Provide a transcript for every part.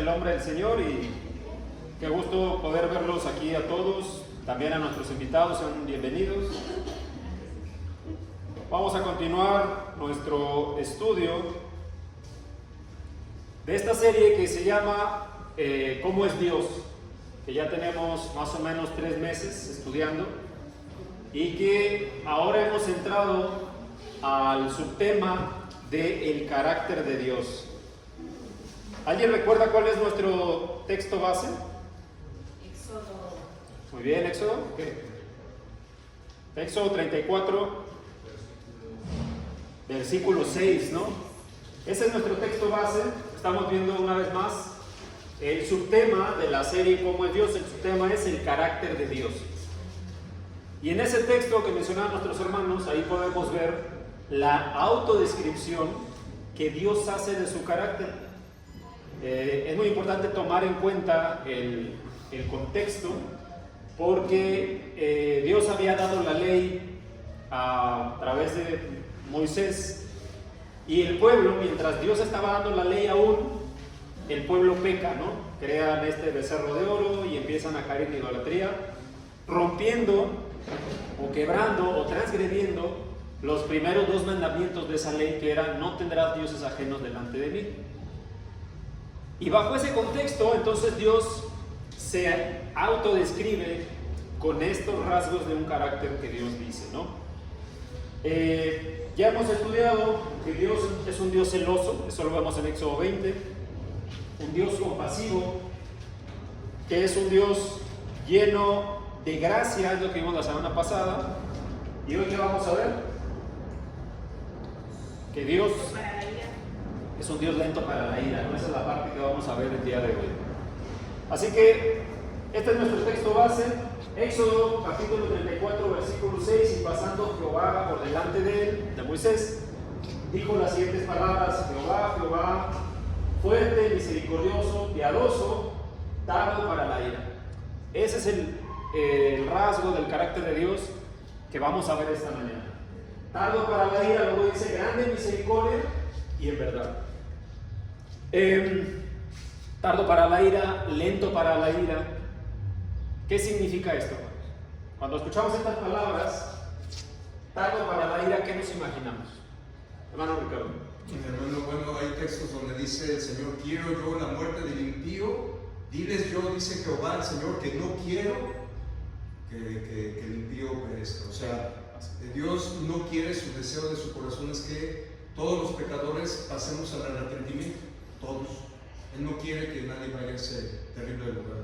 el nombre del Señor y qué gusto poder verlos aquí a todos, también a nuestros invitados, sean bienvenidos. Vamos a continuar nuestro estudio de esta serie que se llama ¿Cómo es Dios?, que ya tenemos más o menos 3 meses estudiando y que ahora hemos entrado al subtema del carácter de Dios. ¿Alguien recuerda cuál es nuestro texto base? Éxodo. Muy bien, Éxodo. ¿Qué? Éxodo 34, versículo 6, ¿no? Ese es nuestro texto base. Estamos viendo una vez más el subtema de la serie ¿Cómo es Dios? El subtema es el carácter de Dios. Y en ese texto que mencionaban nuestros hermanos, ahí podemos ver la autodescripción que Dios hace de su carácter. Es muy importante tomar en cuenta el contexto, porque Dios había dado la ley a través de Moisés, y el pueblo, mientras Dios estaba dando la ley aún, el pueblo peca, ¿no? Crean este becerro de oro y empiezan a caer en idolatría, rompiendo o quebrando o transgrediendo los primeros 2 mandamientos de esa ley, que eran: no tendrás dioses ajenos delante de mí. Y bajo ese contexto, entonces Dios se autodescribe con estos rasgos de un carácter que Dios dice, ¿no? Ya hemos estudiado que Dios es un Dios celoso, eso lo vemos en Éxodo 20, un Dios compasivo, que es un Dios lleno de gracia, es lo que vimos la semana pasada, y hoy ¿qué vamos a ver? Que Dios es un Dios lento para la ira, ¿no? Esa es la parte que vamos a ver el día de hoy. Así que este es nuestro texto base, Éxodo capítulo 34, versículo 6, y pasando Jehová por delante de él, de Moisés, dijo las siguientes palabras: Jehová, Jehová, fuerte, misericordioso, piadoso, tardo para la ira. Ese es el rasgo del carácter de Dios que vamos a ver esta mañana. Tardo para la ira, luego dice grande en misericordia y en verdad. Tardo para la ira, lento para la ira. ¿Qué significa esto? Cuando escuchamos estas palabras, tardo para la ira, ¿qué nos imaginamos? Hermano Ricardo. Hermano, bueno, hay textos donde dice el Señor: quiero yo la muerte del impío. Diles yo, dice Jehová el Señor, que no quiero que el impío perezca. O sea, Dios no quiere, su deseo de su corazón es que todos los pecadores pasemos al arrepentimiento, todos. Él no quiere que nadie vaya a ese terrible lugar.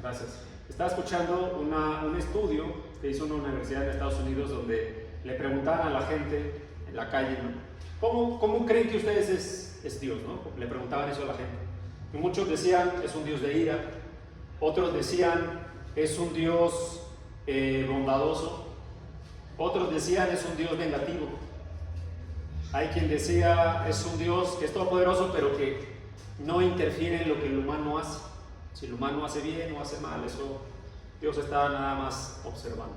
Gracias. Estaba escuchando un estudio que hizo una universidad en Estados Unidos, donde le preguntaban a la gente en la calle, ¿no? ¿Cómo creen que ustedes es Dios, ¿no? Le preguntaban eso a la gente. Y muchos decían: es un Dios de ira. Otros decían: es un Dios bondadoso. Otros decían: es un Dios vengativo. Hay quien decía: es un Dios que es todopoderoso, pero que no interfiere en lo que el humano hace. Si el humano hace bien o hace mal, eso Dios está nada más observando.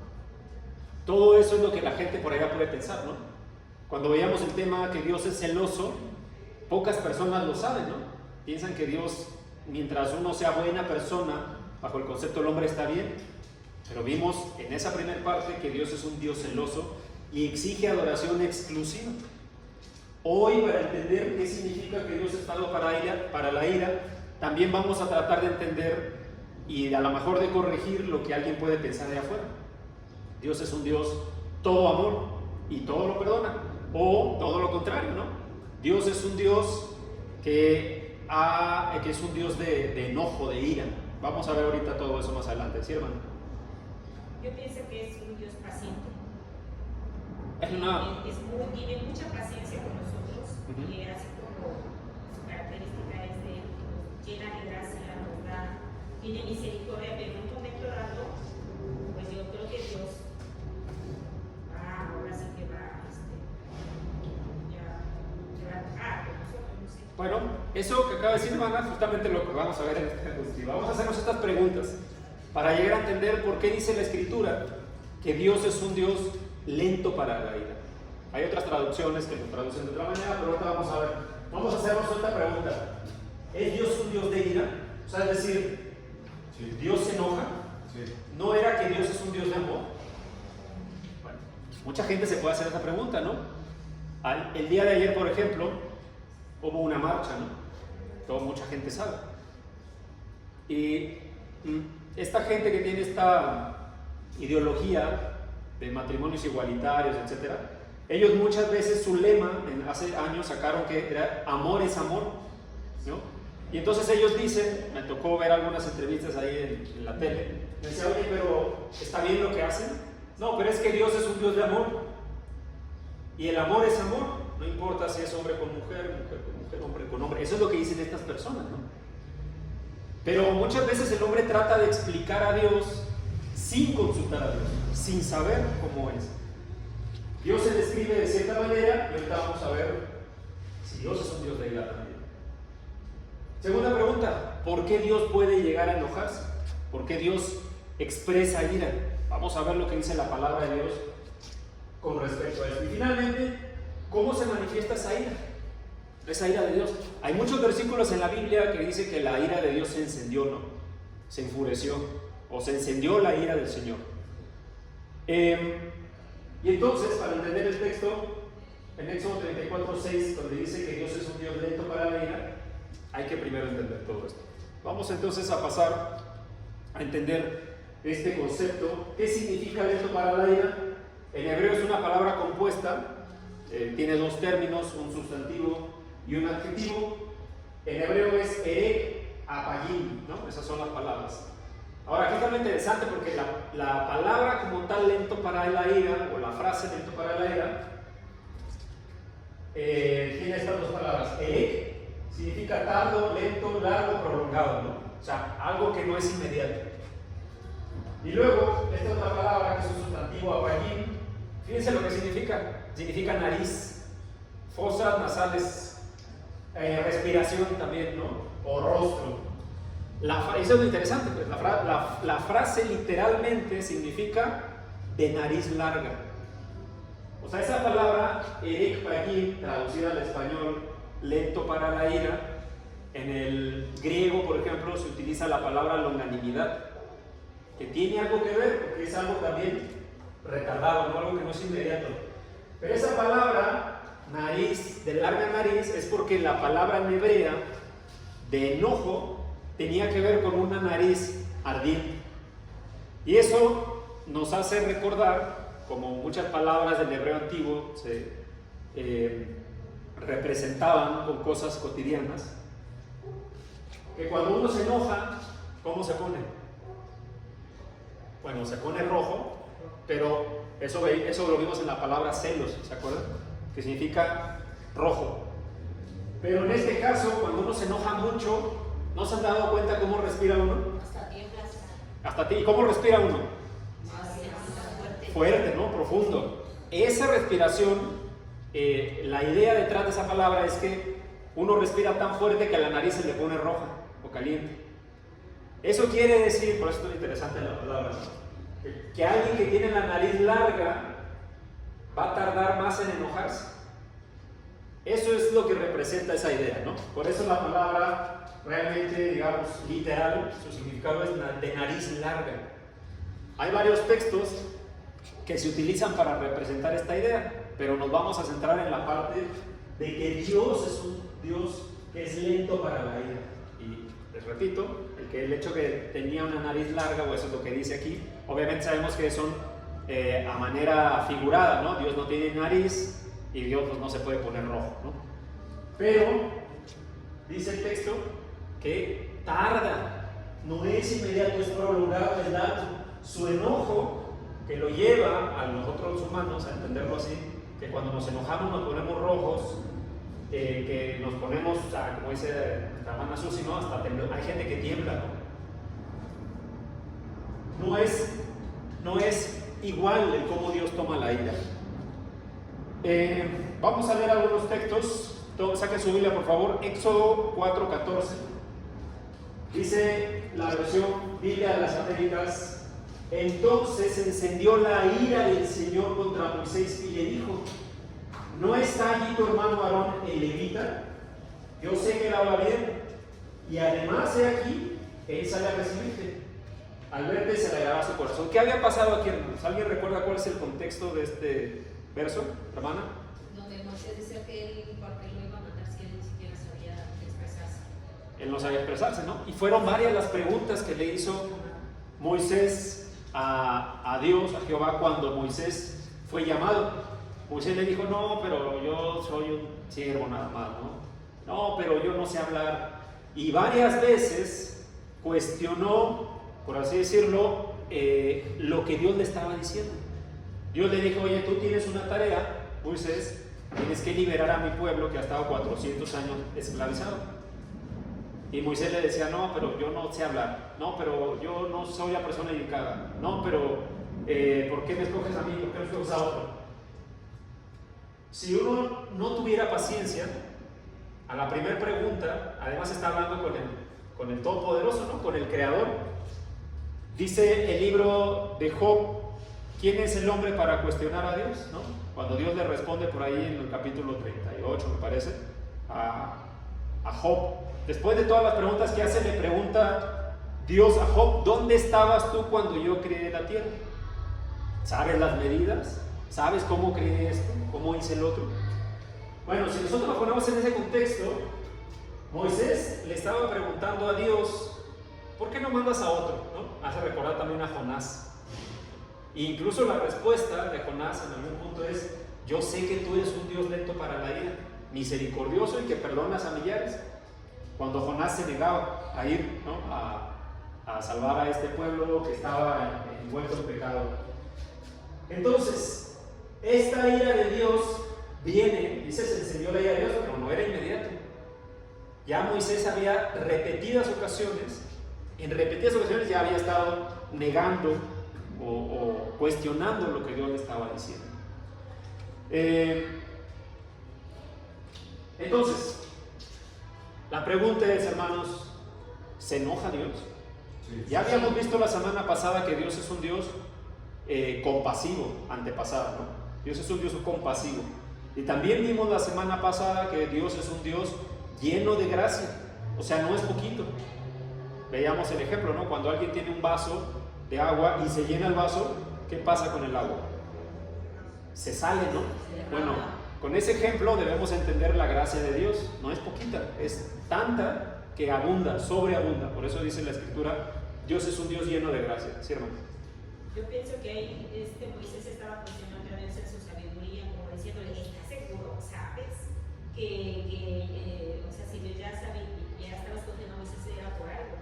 Todo eso es lo que la gente por allá puede pensar, ¿no? Cuando veíamos el tema que Dios es celoso, pocas personas lo saben, ¿no? Piensan que Dios, mientras uno sea buena persona, bajo el concepto del hombre está bien. Pero vimos en esa primera parte que Dios es un Dios celoso y exige adoración exclusiva. Hoy, para entender qué significa que Dios es tardo para la ira, también vamos a tratar de entender y a lo mejor de corregir lo que alguien puede pensar de afuera. Dios es un Dios todo amor y todo lo perdona, o todo lo contrario, ¿no? Dios es un Dios que es un Dios de enojo, de ira. Vamos a ver ahorita todo eso más adelante, ¿sí, hermano? Yo pienso que es un Dios paciente. Tiene mucha paciencia con nosotros, y así como su característica es de llena de gracia, nos da, tiene misericordia, pero en un momento dado, pues yo creo que Dios ahora sí que va a trabajar con nosotros, no sé. Bueno, eso que acaba de decir, hermana, es justamente lo que vamos a ver en esta diapositiva. Vamos a hacernos estas preguntas para llegar a entender por qué dice la Escritura que Dios es un Dios lento para la ira. Hay otras traducciones que lo traducen de otra manera, pero ahorita vamos a ver. Vamos a hacernos esta pregunta: ¿es Dios un Dios de ira? O sea, es decir, Sí. Dios se enoja. Sí. ¿No era que Dios es un Dios de amor? Bueno, mucha gente se puede hacer esa pregunta, ¿no? El día de ayer, por ejemplo, hubo una marcha, ¿no? Mucha gente sabe. Y esta gente que tiene esta ideología de matrimonios igualitarios, etc., ellos muchas veces su lema, hace años sacaron que era amor es amor, ¿no? Y entonces ellos dicen, me tocó ver algunas entrevistas ahí en la tele, me decía, oye, pero ¿está bien lo que hacen? No, pero es que Dios es un Dios de amor. Y el amor es amor, no importa si es hombre con mujer, mujer con mujer, hombre con hombre. Eso es lo que dicen estas personas, ¿no? Pero muchas veces el hombre trata de explicar a Dios sin consultar a Dios, sin saber cómo es. Dios se describe de cierta manera y ahorita vamos a ver si Dios es un Dios de ira también. Segunda pregunta, ¿por qué Dios puede llegar a enojarse? ¿Por qué Dios expresa ira? Vamos a ver lo que dice la palabra de Dios con respecto a eso. Y finalmente, ¿cómo se manifiesta esa ira? Esa ira de Dios. Hay muchos versículos en la Biblia que dice que la ira de Dios se encendió, ¿no? Se enfureció o se encendió la ira del Señor. Y entonces, para entender el texto, en Éxodo 34:6, donde dice que Dios es un Dios lento para la ira, hay que primero entender todo esto. Vamos entonces a pasar a entender este concepto. ¿Qué significa lento para la ira? En hebreo es una palabra compuesta, tiene dos términos, un sustantivo y un adjetivo. En hebreo es erek apagim, ¿no? Esas son las palabras. Ahora, aquí está lo interesante porque la palabra como tal, lento para la ira, o la frase lento para la ira, tiene estas dos palabras. Erek significa tardo, lento, largo, prolongado, ¿no? O sea, algo que no es inmediato. Y luego, esta otra palabra que es un sustantivo, apagim, fíjense lo que significa. Significa nariz, fosas nasales, respiración también, ¿no? O rostro. Eso es lo interesante, pues. La frase literalmente significa de nariz larga. O sea, esa palabra, erek pagim, traducida al español, lento para la ira, en el griego, por ejemplo, se utiliza la palabra longanimidad, que tiene algo que ver, porque es algo también retardado, no algo que no es inmediato. Pero esa palabra, nariz, de larga nariz, es porque la palabra en hebrea de enojo tenía que ver con una nariz ardiente. Y eso nos hace recordar, como muchas palabras del hebreo antiguo se representaban con cosas cotidianas, que cuando uno se enoja, ¿cómo se pone? Bueno, se pone rojo, pero eso lo vimos en la palabra celos, ¿se acuerdan? Que significa rojo. Pero en este caso, cuando uno se enoja mucho, ¿no se han dado cuenta cómo respira uno? Hasta tiemblas. Hasta ti. ¿Y cómo respira uno? Fuerte. Fuerte, ¿no? Profundo. Esa respiración, la idea detrás de esa palabra es que uno respira tan fuerte que a la nariz se le pone roja o caliente. Eso quiere decir, por eso es interesante la palabra, que alguien que tiene la nariz larga va a tardar más en enojarse. Eso es lo que representa esa idea, ¿no? Por eso la palabra realmente, digamos, literal, su significado es de nariz larga. Hay varios textos que se utilizan para representar esta idea, pero nos vamos a centrar en la parte de que Dios es un Dios que es lento para la ira. Y les repito, el hecho que tenía una nariz larga, o eso es lo que dice aquí, obviamente sabemos que son a manera figurada, ¿no? Dios no tiene nariz y Dios pues, no se puede poner rojo, ¿no? Pero dice el texto que tarda, no es inmediato, es prolongado, es largo. Su enojo que lo lleva a nosotros los humanos a entenderlo así, que cuando nos enojamos nos ponemos rojos, que nos ponemos, como dice nuestra hermana Susi, ¿no? Hasta hay gente que tiembla, ¿no? No es igual el cómo Dios toma la ira. Vamos a leer algunos textos. Saquen su Biblia, por favor. Éxodo 4:14. Dice la versión Biblia de las Américas: entonces encendió la ira del Señor contra Moisés y le dijo: ¿no está allí tu hermano Aarón el levita? Yo sé que él habla bien. y además, he aquí, Él sale a recibirte. Al verte se alegrará su corazón. ¿Qué había pasado aquí, hermanos? ¿Alguien recuerda cuál es el contexto de este verso, hermana? Donde Moisés decía que él, porque lo iba a matar si él ni siquiera sabía expresarse. Él no sabía expresarse, ¿no? Y fueron varias las preguntas que le hizo Moisés a Dios, a Jehová, cuando Moisés fue llamado. Moisés le dijo, no, pero yo soy un siervo nada más, ¿no? No, pero yo no sé hablar. Y varias veces cuestionó, por así decirlo, lo que Dios le estaba diciendo. Dios le dijo, oye, tú tienes una tarea, Moisés, tienes que liberar a mi pueblo que ha estado 400 años esclavizado. Y Moisés le decía, no, pero yo no sé hablar, no, pero yo no soy la persona indicada, no, pero ¿por qué me escoges a mí? ¿Por qué no escoges a otro? Si uno no tuviera paciencia, a la primera pregunta, además está hablando con el Todopoderoso, ¿no? Con el Creador. Dice el libro de Job, ¿quién es el hombre para cuestionar a Dios? ¿No? Cuando Dios le responde por ahí en el capítulo 38, me parece, a Job. Después de todas las preguntas que hace, le pregunta Dios a Job, ¿dónde estabas tú cuando yo creé la tierra? ¿Sabes las medidas? ¿Sabes cómo creé esto? ¿Cómo hice el otro? Bueno, si nosotros nos ponemos en ese contexto, Moisés le estaba preguntando a Dios, ¿por qué no mandas a otro? ¿No? Hace recordar también a Jonás. E incluso la respuesta de Jonás en algún punto es, yo sé que tú eres un Dios lento para la ira, misericordioso y que perdonas a millares. Cuando Jonás se negaba a ir, ¿no? a salvar a este pueblo que estaba envuelto en pecado. Entonces, esta ira de Dios viene, dice, se encendió la ira de Dios, pero no era inmediato. Ya Moisés había en repetidas ocasiones ya había estado negando o cuestionando lo que Dios le estaba diciendo. Entonces, la pregunta es, hermanos, ¿se enoja Dios? Sí. Ya habíamos visto la semana pasada que Dios es un Dios compasivo, antepasada, ¿no? Dios es un Dios compasivo. Y también vimos la semana pasada que Dios es un Dios lleno de gracia, o sea, no es poquito. Veíamos el ejemplo, ¿no? Cuando alguien tiene un vaso de agua y se llena el vaso, ¿qué pasa con el agua? Se sale, ¿no? Bueno, con ese ejemplo debemos entender la gracia de Dios. No es poquita, es tanta que abunda, sobreabunda. Por eso dice la Escritura, Dios es un Dios lleno de gracia. ¿Sí, hermano? Yo pienso que ahí Moisés estaba cuestionando a Dios en su sabiduría, como diciéndole, ¿estás seguro? ¿Sabes? O sea, si Dios ya estaba escogiendo a Moisés era por algo.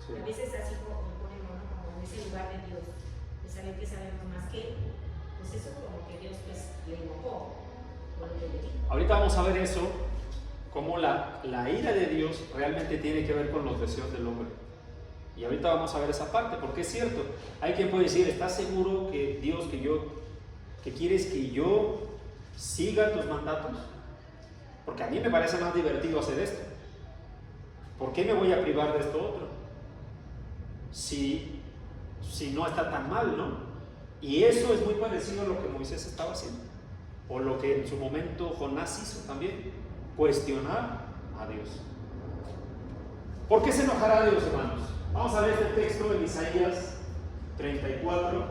Sí. A veces así como ponemos, ¿no? Como en ese lugar de Dios, de saber que sabemos más que él, pues eso como que Dios pues le enojó por lo que le dijo. Ahorita vamos a ver eso, cómo la ira de Dios realmente tiene que ver con los deseos del hombre. Y ahorita vamos a ver esa parte, porque es cierto, hay quien puede decir, ¿estás seguro que Dios, que quieres que yo siga tus mandatos? Porque a mí me parece más divertido hacer esto. ¿Por qué me voy a privar de esto otro? Si no está tan mal, ¿no? Y eso es muy parecido a lo que Moisés estaba haciendo, o lo que en su momento Jonás hizo también, cuestionar a Dios. ¿Por qué se enojará Dios, hermanos? Vamos a ver este texto en Isaías 34.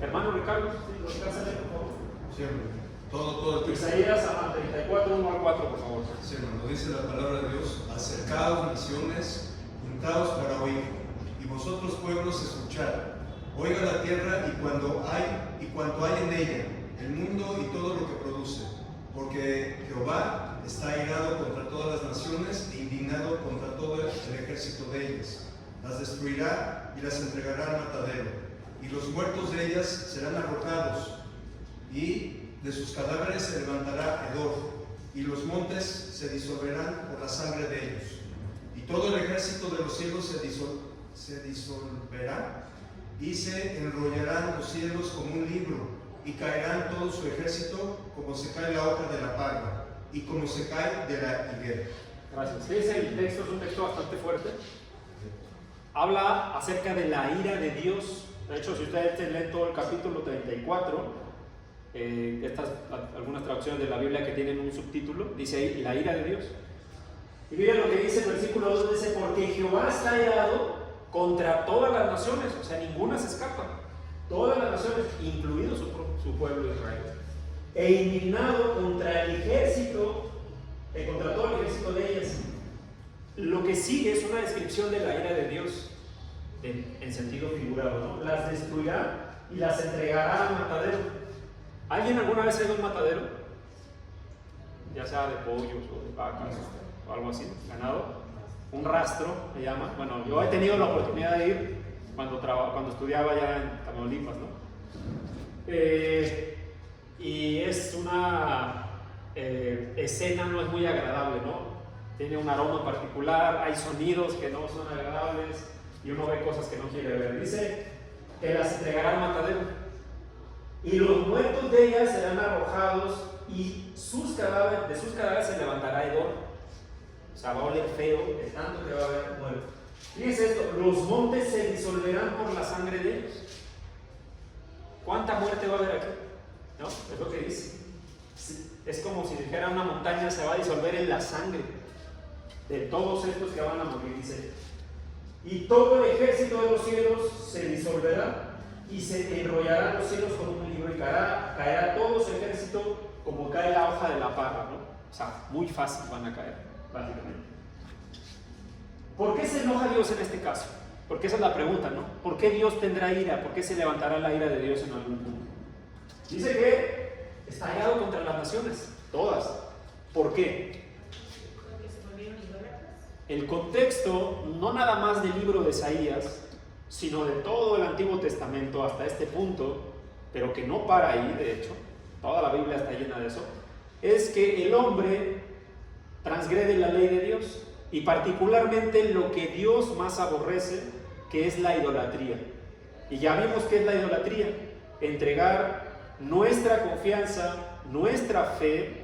Hermano Ricardo, ¿sí? ¿Lo alcanza a leer, por favor? Siempre. Todo el texto. Isaías 34, 1 al 4, por favor. Sí, hermano, dice la palabra de Dios: acercaos, naciones, juntaos para oír, y vosotros pueblos escuchad. Oiga la tierra y cuanto hay en ella, el mundo y todo lo que produce, porque Jehová está airado contra todas las naciones e indignado contra todo el ejército de ellas. Las destruirá y las entregará al matadero, y los muertos de ellas serán arrojados, y de sus cadáveres se levantará hedor, y los montes se disolverán por la sangre de ellos, y todo el ejército de los cielos se disolverá, y se enrollarán los cielos como un libro, y caerán todo su ejército como se cae la hoja de la parra, y como se cae de la higuera. Gracias. Fíjense, el texto es un texto bastante fuerte. Habla acerca de la ira de Dios. De hecho, si ustedes leen todo el capítulo 34, algunas traducciones de la Biblia que tienen un subtítulo, dice ahí la ira de Dios. Y miren lo que dice el versículo 2, dice, porque Jehová está airado contra todas las naciones, o sea, ninguna se escapa. Todas las naciones, incluido su pueblo Israel. E indignado contra el ejército, contra todo el ejército de ellas. Lo que sigue es una descripción de la ira de Dios, en sentido figurado, ¿no? Las destruirá y las entregará al matadero. ¿Alguien alguna vez ha ido a un matadero? Ya sea de pollos o de vacas o algo así, ganado. Un rastro, se llama. Bueno, yo he tenido la oportunidad de ir cuando estudiaba ya en Tamaulipas, ¿no? Y es una escena, no es muy agradable, ¿no? Tiene un aroma particular, hay sonidos que no son agradables y uno ve cosas que no quiere ver. Dice que las entregará al matadero y los muertos de ellas serán arrojados y de sus cadáveres se levantará hedor. O sea, va a oler feo de tanto que va a haber muertos. Fíjense esto, los montes se disolverán por la sangre de ellos. ¿Cuánta muerte va a haber aquí? ¿No? Es lo que dice. Es como si dijera una montaña se va a disolver en la sangre de todos estos que van a morir, dice. Y todo el ejército de los cielos se disolverá y se enrollarán los cielos como un libro y caerá todo su ejército como cae la hoja de la parra, ¿no? O sea, muy fácil van a caer, básicamente. ¿Por qué se enoja Dios en este caso? Porque esa es la pregunta, ¿no? ¿Por qué Dios tendrá ira? ¿Por qué se levantará la ira de Dios en algún punto? Dice que está airado contra las naciones, todas. ¿Por qué? Porque se volvieron idólatras. El contexto, no nada más del libro de Isaías, sino de todo el Antiguo Testamento hasta este punto, pero que no para ahí, de hecho, toda la Biblia está llena de eso, es que el hombre transgrede la ley de Dios y particularmente lo que Dios más aborrece, que es la idolatría. Y ya vimos qué es la idolatría: entregar nuestra confianza, nuestra fe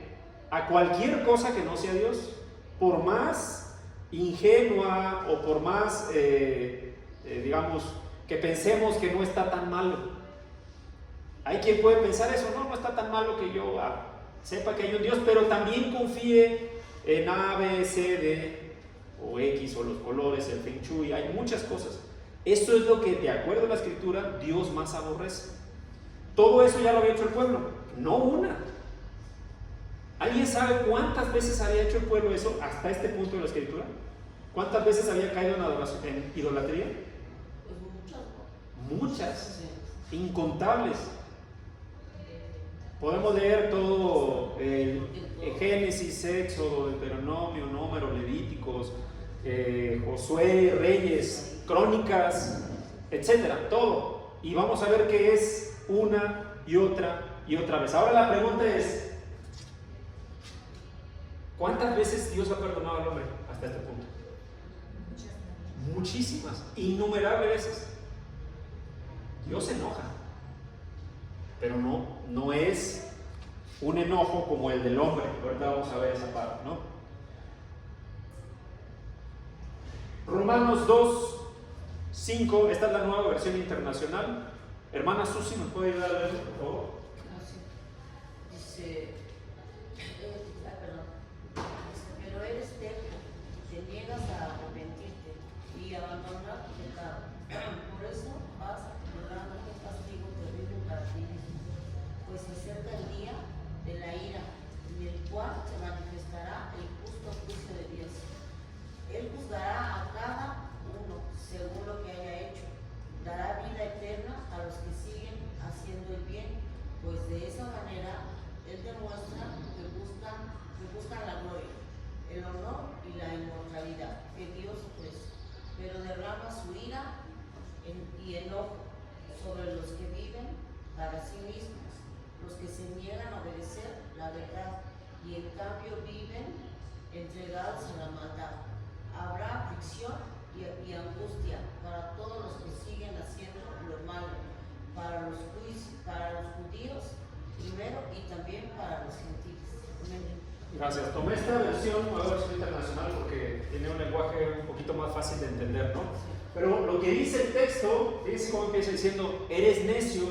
a cualquier cosa que no sea Dios, por más ingenua o por más, digamos, que pensemos que no está tan malo. Hay quien puede pensar eso, no está tan malo que yo sepa que hay un Dios, pero también confíe en A, B, C, D o X o los colores, el Feng Shui, hay muchas cosas. Esto es lo que, de acuerdo a la Escritura, Dios más aborrece. Todo eso ya lo había hecho el pueblo, no una. ¿Alguien sabe cuántas veces había hecho el pueblo eso hasta este punto de la Escritura? ¿Cuántas veces había caído en idolatría? Pues Muchas, incontables. Podemos leer todo el Génesis, Éxodo, Deuteronomio, Número, Levíticos, Josué, Reyes, Crónicas, etcétera, todo. Y vamos a ver que es una y otra vez. Ahora la pregunta es: ¿cuántas veces Dios ha perdonado al hombre hasta este punto? Muchísimas, innumerables veces. Dios se enoja, pero no es un enojo como el del hombre. Ahorita vamos a ver esa parte, ¿no? Romanos 2:5, esta es la nueva versión internacional. Hermana Susi, ¿nos puede ayudar a leerlo, por favor? Dice, pero eres terco, te niegas a arrepentirte y abandonar tu pecado. Por eso vas logrando un castigo terrible para ti mismo, pues se acerca el día de la ira, en el cual se manifestará el justo juicio de Dios. Él juzgará a cada uno según lo que haya hecho, dará vida eterna a los que siguen haciendo el bien, pues de esa manera Él demuestra que buscan la gloria, el honor y la inmortalidad que Dios ofrece, pero derrama su ira y enojo sobre los que viven para sí mismos, los que se niegan a obedecer la verdad y en cambio viven entregados a la maldad. Habrá aflicción y angustia para todos los que siguen haciendo lo malo, para los judíos primero y también para los gentiles. Amén. Gracias. Tomé esta versión, nueva versión internacional, porque tiene un lenguaje un poquito más fácil de entender, ¿no? Pero lo que dice el texto, fíjense cómo empieza diciendo: eres necio,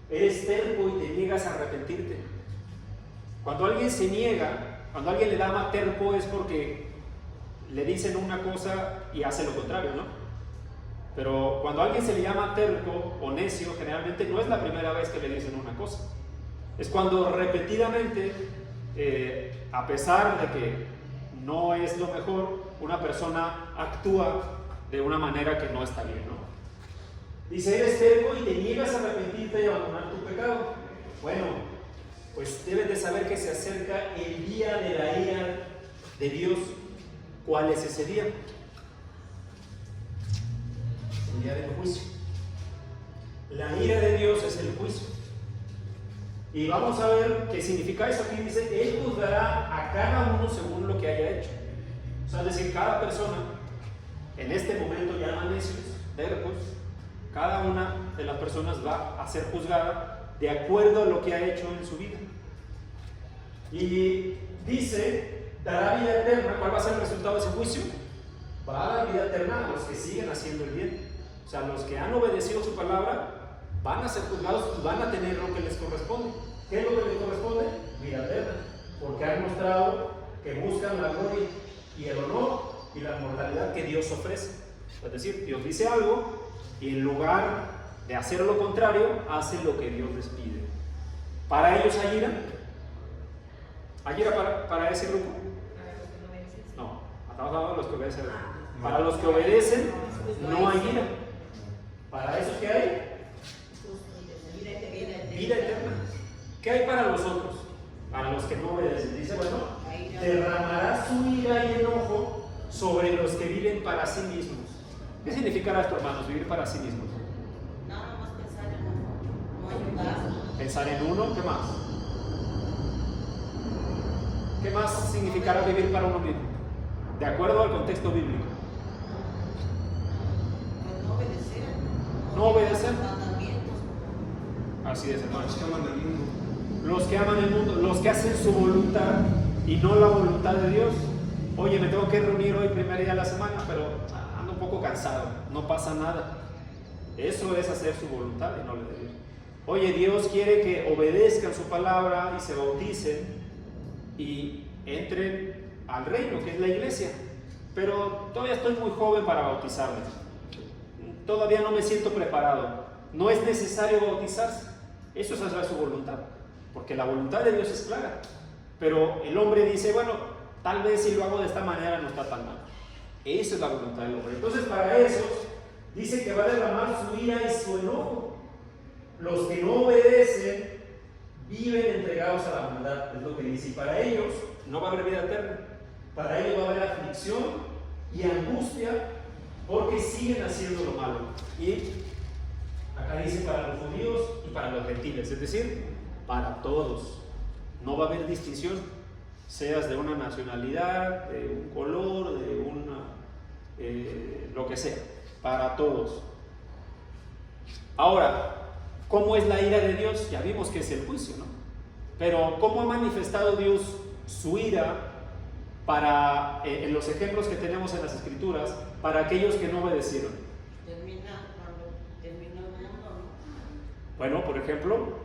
eres terco y te niegas a arrepentirte. Cuando alguien se niega, cuando alguien le llama terco, es porque le dicen una cosa y hace lo contrario, ¿no? Pero cuando a alguien se le llama terco o necio, generalmente no es la primera vez que le dicen una cosa. Es cuando repetidamente, a pesar de que no es lo mejor, una persona actúa de una manera que no está bien, ¿no? Dice, eres terco y te niegas a arrepentirte y abandonar tu pecado. Bueno, pues debes de saber que se acerca el día de la ira de Dios. ¿Cuál es ese día? El día del juicio. La ira de Dios es el juicio. Y vamos a ver qué significa eso. Aquí dice, Él juzgará a cada uno según lo que haya hecho. O sea, es decir, cada persona, en este momento llaman necios, tercos, cada una de las personas va a ser juzgada de acuerdo a lo que ha hecho en su vida. Y dice, dará vida eterna. ¿Cuál va a ser el resultado de ese juicio? Va a dar vida eterna a los que siguen haciendo el bien. O sea, los que han obedecido su palabra van a ser juzgados y van a tener lo que les corresponde. ¿Qué es lo que les corresponde? Vida eterna. Porque han mostrado que buscan la gloria y el honor y la inmortalidad que Dios ofrece. Es decir, Dios dice algo y en lugar de hacer lo contrario, hace lo que Dios les pide. ¿Para ellos hay ira? ¿Hay ira para ese grupo? No, estamos hablando de los que obedecen. Para los que obedecen no hay ira. ¿Para esos qué hay? Vida eterna. ¿Qué hay para los otros? Para los que no obedecen. Dice, bueno, derramará su ira y enojo sobre los que viven para sí mismos. ¿Qué significará esto, hermanos? Vivir para sí mismos. Nada más pensar en uno, no ayudar. Pensar en uno, ¿qué más? ¿Qué más significará vivir para uno mismo? De acuerdo al contexto bíblico. Pues no obedecer. No obedecer. Los mandamientos. Así es, hermanos. Los que aman el mundo. Los que aman el mundo, los que hacen su voluntad y no la voluntad de Dios. Oye, me tengo que reunir hoy primer día de la semana, pero ando un poco cansado, no pasa nada. Eso es hacer su voluntad y no la de Dios. Oye, Dios quiere que obedezcan su palabra y se bauticen y entren al reino, que es la iglesia. Pero todavía estoy muy joven para bautizarme. Todavía no me siento preparado. No es necesario bautizarse. Eso es hacer su voluntad. Porque la voluntad de Dios es clara. Pero el hombre dice, bueno, tal vez si lo hago de esta manera no está tan mal. Esa es la voluntad del hombre. Entonces para esos dice que va a derramar su ira y su enojo. Los que no obedecen viven entregados a la maldad, es lo que dice. Y para ellos no va a haber vida eterna. Para ellos va a haber aflicción y angustia porque siguen haciendo lo malo. Y acá dice para los judíos y para los gentiles, es decir, para todos. No va a haber distinción, seas de una nacionalidad, de un color, de una lo que sea, para todos. Ahora, ¿cómo es la ira de Dios? Ya vimos que es el juicio, ¿no? Pero ¿cómo ha manifestado Dios su ira para, en los ejemplos que tenemos en las Escrituras, para aquellos que no obedecieron? Termina cuando terminó el mundo, ¿no? Bueno, por ejemplo,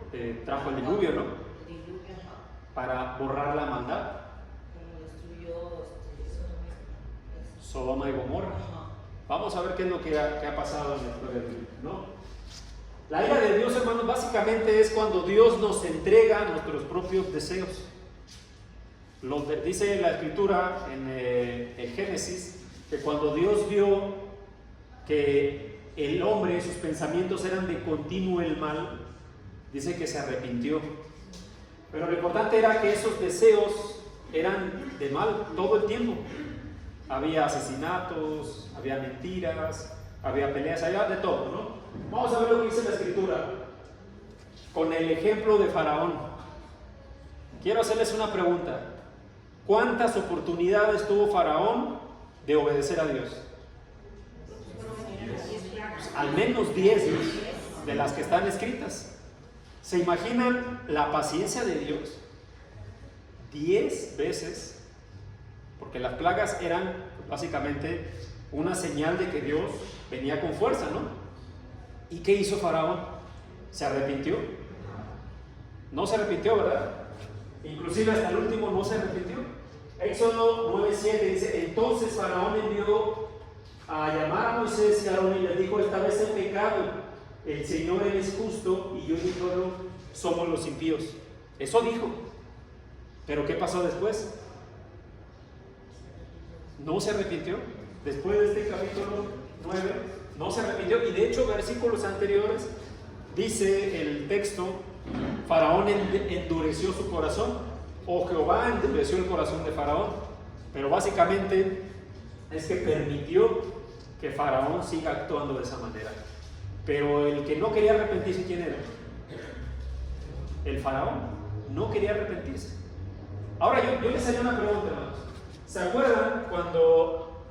trajo el diluvio, ¿no? El diluvio, ajá. Para borrar la maldad. Como destruyó Sodoma y Gomorra. Ajá. Vamos a ver qué es lo que ha pasado en la historia bíblica, ¿no? La ira de Dios, hermanos, básicamente es cuando Dios nos entrega nuestros propios deseos. Dice la Escritura en el Génesis que cuando Dios vio que el hombre, sus pensamientos eran de continuo el mal, dice que se arrepintió. Pero lo importante era que esos deseos eran de mal todo el tiempo. Había asesinatos, había mentiras, había peleas, había de todo, ¿no? Vamos a ver lo que dice la Escritura con el ejemplo de Faraón. Quiero hacerles una pregunta. ¿Cuántas oportunidades tuvo Faraón de obedecer a Dios? Al menos 10 de las que están escritas. ¿Se imaginan la paciencia de Dios? 10 veces, porque las plagas eran básicamente una señal de que Dios venía con fuerza, ¿no? ¿Y qué hizo Faraón? ¿Se arrepintió? No se arrepintió, ¿verdad? Inclusive hasta el último no se arrepintió. Éxodo 9:7 dice: entonces Faraón envió a llamar a Moisés y a Aarón y les dijo: esta vez he pecado, el Señor él es justo y yo y mi pueblo somos los impíos. Eso dijo. Pero ¿qué pasó después? No se arrepintió. Después de este capítulo 9 no se arrepintió, y de hecho versículos anteriores dice el texto: Faraón endureció su corazón, o Jehová endureció el corazón de Faraón. Pero básicamente es que permitió que Faraón siga actuando de esa manera. Pero el que no quería arrepentirse, ¿quién era? El Faraón no quería arrepentirse. Ahora yo les haría una pregunta, hermanos. ¿Se acuerdan cuando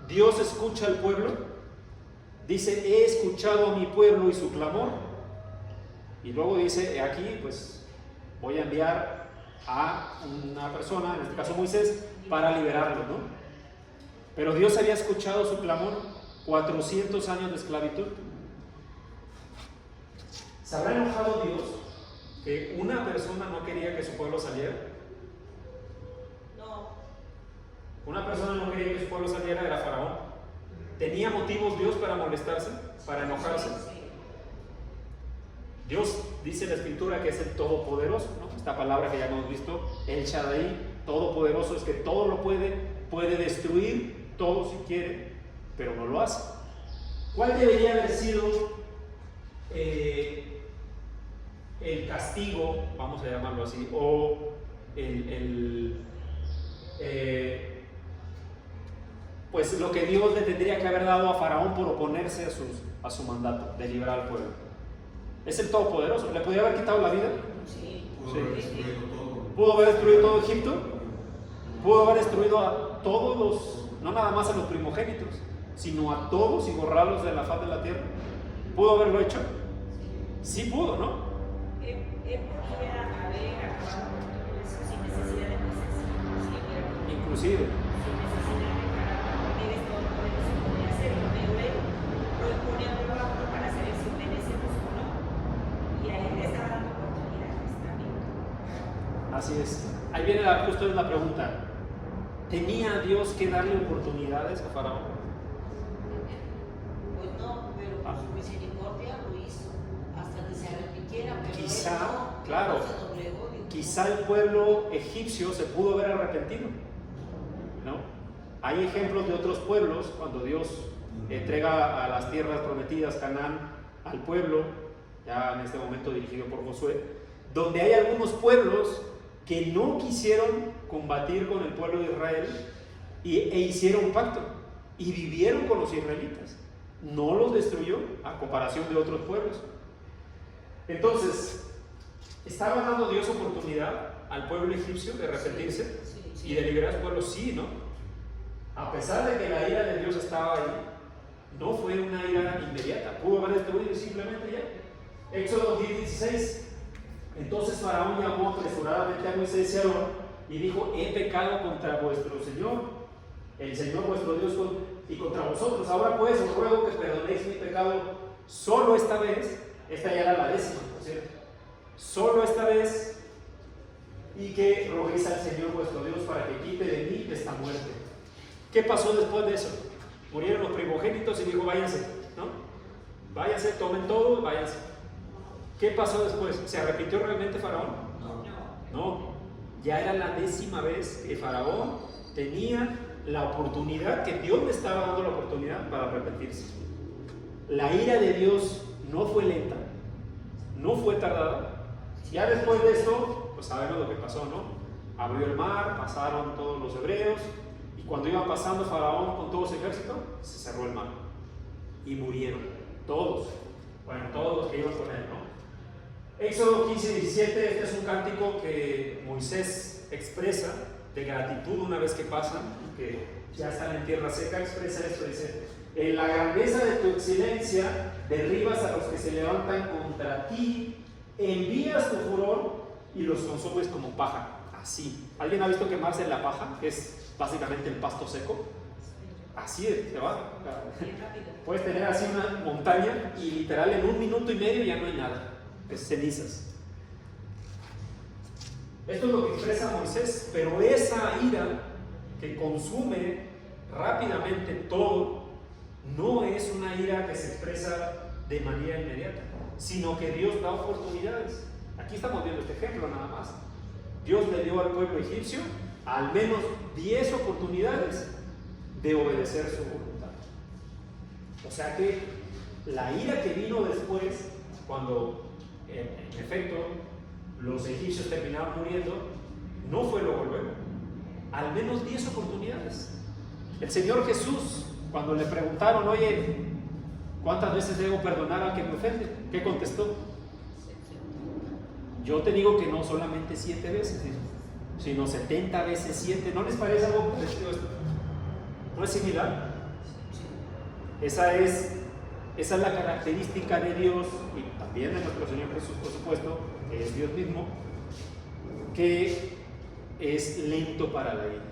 Dios escucha al pueblo? Dice: he escuchado a mi pueblo y su clamor. Y luego dice: aquí pues voy a enviar a una persona, en este caso Moisés, para liberarlo, ¿no? Pero Dios había escuchado su clamor. 400 años de esclavitud. ¿Se habrá enojado Dios que una persona no quería que su pueblo saliera? No. Una persona no quería que su pueblo saliera, era Faraón. ¿Tenía motivos Dios para molestarse, para enojarse? Dios, dice la Escritura, que es el Todopoderoso, ¿no? Esta palabra que ya hemos visto, el Shaddai, Todopoderoso, es que todo lo puede destruir todo si quiere, pero no lo hace. ¿Cuál debería haber sido el castigo, vamos a llamarlo así, o pues lo que Dios le tendría que haber dado a Faraón por oponerse a su mandato de liberar al pueblo? Es el Todopoderoso. ¿Le podía haber quitado la vida? Sí. Pudo haber destruido todo. ¿Pudo haber destruido todo Egipto? ¿Pudo haber destruido a todos los, no nada más a los primogénitos, sino a todos y borrarlos de la faz de la tierra? ¿Pudo haberlo hecho? Sí pudo, ¿no? Él podía haber acabado con eso sin necesidad de Moisés. Inclusive. Sin necesidad de Faraón. Él es todopoderoso, podía hacerlo, pero él lo pone a prueba a uno para saber si obedecemos o no. Y a él le estaba dando oportunidades también. Así es. Ahí viene justo la pregunta. ¿Tenía Dios que darle oportunidades a Faraón? Pues no, pero por su misericordia lo hizo, hasta que se arrepintiera, pero Quizá, él no, claro, no se doblegó, dijo, quizá el pueblo egipcio se pudo haber arrepentido, ¿no? Hay ejemplos de otros pueblos cuando Dios entrega a las tierras prometidas, Canaán, al pueblo, ya en este momento dirigido por Josué, donde hay algunos pueblos que no quisieron combatir con el pueblo de Israel e hicieron un pacto y vivieron con los israelitas. No los destruyó a comparación de otros pueblos. Entonces, ¿estaba dando Dios oportunidad al pueblo egipcio de arrepentirse y de liberar a su pueblo? Sí, ¿no? A pesar de que la ira de Dios estaba ahí, no fue una ira inmediata. Pudo haber destruido simplemente ya. Éxodo 10:16. Entonces Faraón llamó apresuradamente a Moisés y a Aarón y dijo: he pecado contra vuestro Señor, el Señor vuestro Dios, y contra vosotros. Ahora pues os ruego que perdonéis mi pecado solo esta vez. Esta ya era la 10ª, por cierto. Solo esta vez, y que roguéis al Señor vuestro Dios para que quite de mí esta muerte. ¿Qué pasó después de eso? Murieron los primogénitos y dijo: váyanse, ¿no? Váyanse, tomen todo, váyanse. ¿Qué pasó después? ¿Se arrepintió realmente Faraón? No. Ya era la 10ª vez que Faraón tenía la oportunidad, que Dios le estaba dando la oportunidad para arrepentirse. La ira de Dios no fue lenta, no fue tardada. Ya después de esto, pues sabemos lo que pasó, ¿no? Abrió el mar, pasaron todos los hebreos, y cuando iba pasando Faraón con todo su ejército, se cerró el mar y murieron todos. Bueno, todos los que iban con él, ¿no? Éxodo 15:17, este es un cántico que Moisés expresa de gratitud una vez que pasan, que ya están en tierra seca. Expresa esto, dice: en la grandeza de tu excelencia derribas a los que se levantan contra ti, envías tu furor y los consumes como paja. Así. ¿Alguien ha visto quemarse la paja? Que es básicamente el pasto seco. Así se va. Puedes tener así una montaña y literal en 1 minuto y medio ya no hay nada. Es cenizas. Esto es lo que expresa Moisés, pero esa ira que consume rápidamente todo, no es una ira que se expresa de manera inmediata, sino que Dios da oportunidades. Aquí estamos viendo este ejemplo nada más. Dios le dio al pueblo egipcio al menos 10 oportunidades de obedecer su voluntad. O sea que la ira que vino después, cuando en efecto los egipcios terminaron muriendo, no fue luego. Al menos 10 oportunidades. El Señor Jesús, cuando le preguntaron, oye, ¿cuántas veces debo perdonar al que me ofende? ¿Qué contestó? Yo te digo que no solamente 7 veces, sino 70 veces 7. ¿No les parece algo parecido esto? ¿No es similar? Esa es la característica de Dios y también de nuestro Señor Jesús, por supuesto, que es Dios mismo, que es lento para la ira.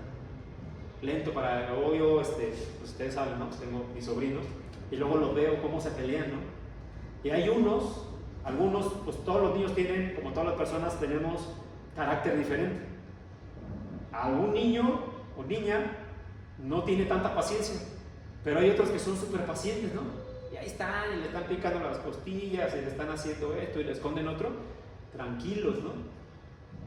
Lento para obvio, ustedes saben, ¿no? Tengo mis sobrinos y luego los veo cómo se pelean, ¿no? Y hay algunos, pues todos los niños tienen, como todas las personas, tenemos carácter diferente. Algún niño o niña no tiene tanta paciencia, pero hay otros que son súper pacientes, ¿no? Y ahí están, y le están picando las costillas, y le están haciendo esto, y le esconden otro, tranquilos, ¿no?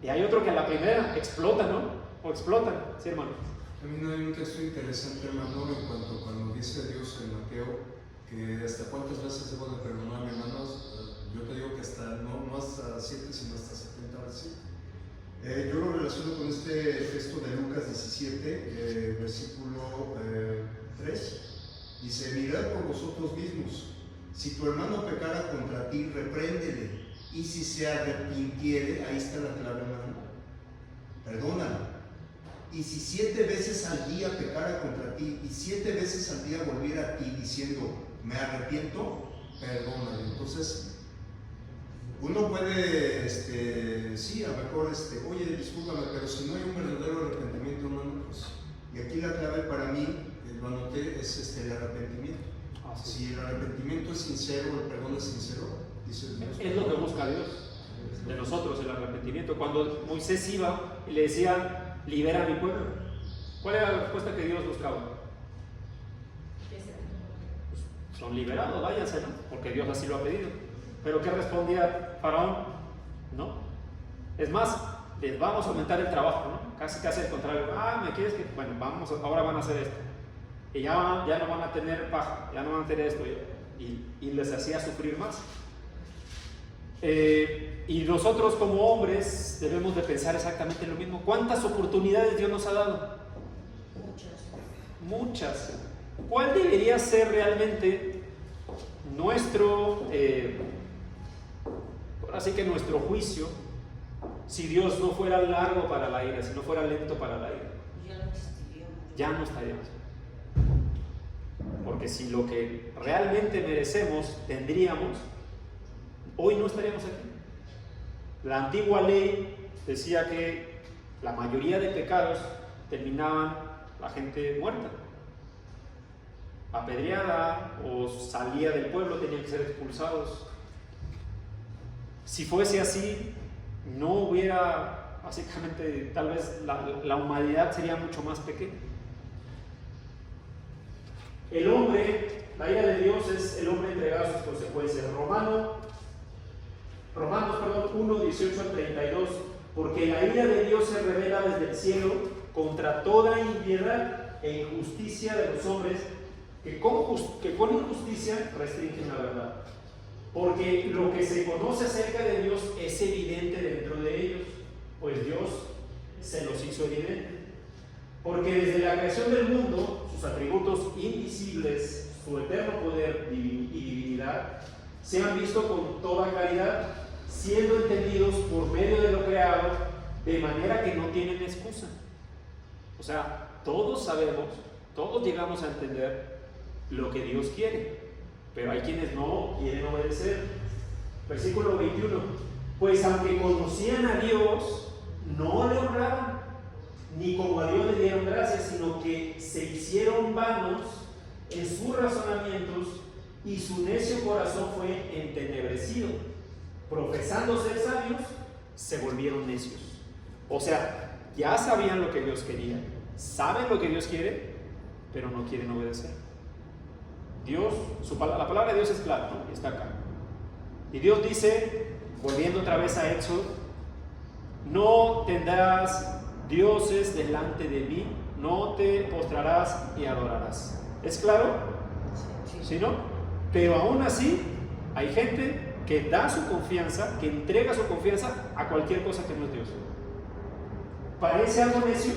Y hay otro que a la primera explota, ¿no? O explotan, ¿sí, hermano? También hay un texto interesante, hermano, en cuanto cuando dice Dios en Mateo que hasta cuántas veces debo de perdonar a mis hermanos. Yo te digo que hasta, no hasta 7, sino hasta 70 veces. Yo lo relaciono con este texto de Lucas 17, versículo 3. Dice, mirad por vosotros mismos, si tu hermano pecara contra ti, repréndele, y si se arrepintiere, ahí está la clave, hermano, perdónalo. Y si 7 veces al día pecara contra ti, y 7 veces al día volviera a ti diciendo, me arrepiento, perdónale. Entonces, uno puede, sí, a lo mejor, oye, discúlpame, pero si no hay un verdadero arrepentimiento, hermano, pues, y aquí la clave para mí, lo anoté, es el arrepentimiento. Si el arrepentimiento es sincero, el perdón es sincero, dice Dios. Es lo que busca Dios de nosotros, el arrepentimiento. Cuando Moisés iba y le decía, libera a mi pueblo, ¿cuál era la respuesta que Dios buscaba? Pues, son liberados, váyanse, ¿no? Porque Dios así lo ha pedido. Pero ¿qué respondía Faraón? No. Es más, les vamos a aumentar el trabajo, ¿no? Casi el contrario. ¿Me quieres que? Bueno, ahora van a hacer esto. Y ya no van a tener paja, ya no van a tener esto. Y les hacía sufrir más. Y nosotros como hombres debemos de pensar exactamente lo mismo. ¿Cuántas oportunidades Dios nos ha dado? Muchas. ¿Cuál debería ser realmente nuestro, así que nuestro juicio, si Dios no fuera largo para la ira, si no fuera lento para la ira? Ya no estaríamos. Porque si lo que realmente merecemos tendríamos, hoy no estaríamos aquí. La antigua ley decía que la mayoría de pecados terminaban la gente muerta, apedreada o salía del pueblo, tenían que ser expulsados. Si fuese así, no hubiera, básicamente, tal vez la humanidad sería mucho más pequeña. El hombre, la ira de Dios es el hombre entregado a sus consecuencias. Romanos 1, 18 al 32. Porque la ira de Dios se revela desde el cielo contra toda impiedad e injusticia de los hombres que con injusticia restringen la verdad. Porque lo que se conoce acerca de Dios es evidente dentro de ellos, pues Dios se los hizo evidente. Porque desde la creación del mundo, sus atributos invisibles, su eterno poder y divinidad, se han visto con toda claridad, siendo entendidos por medio de lo creado, de manera que no tienen excusa. O sea, todos sabemos, todos llegamos a entender lo que Dios quiere, pero hay quienes no quieren obedecer. Versículo 21. Pues aunque conocían a Dios, no le honraban, ni como a Dios le dieron gracias, sino que se hicieron vanos en sus razonamientos y su necio corazón fue entenebrecido. Profesando ser sabios, se volvieron necios. O sea, ya sabían lo que Dios quería, saben lo que Dios quiere, pero no quieren obedecer. Dios, la palabra de Dios es clara, ¿no? Está acá. Y Dios dice, volviendo otra vez a Éxodo, no tendrás dioses delante de mí, no te postrarás y adorarás. ¿Es claro? ¿Sí, no? Pero aún así, hay gente que da su confianza, que entrega su confianza a cualquier cosa que no es Dios. Parece algo necio,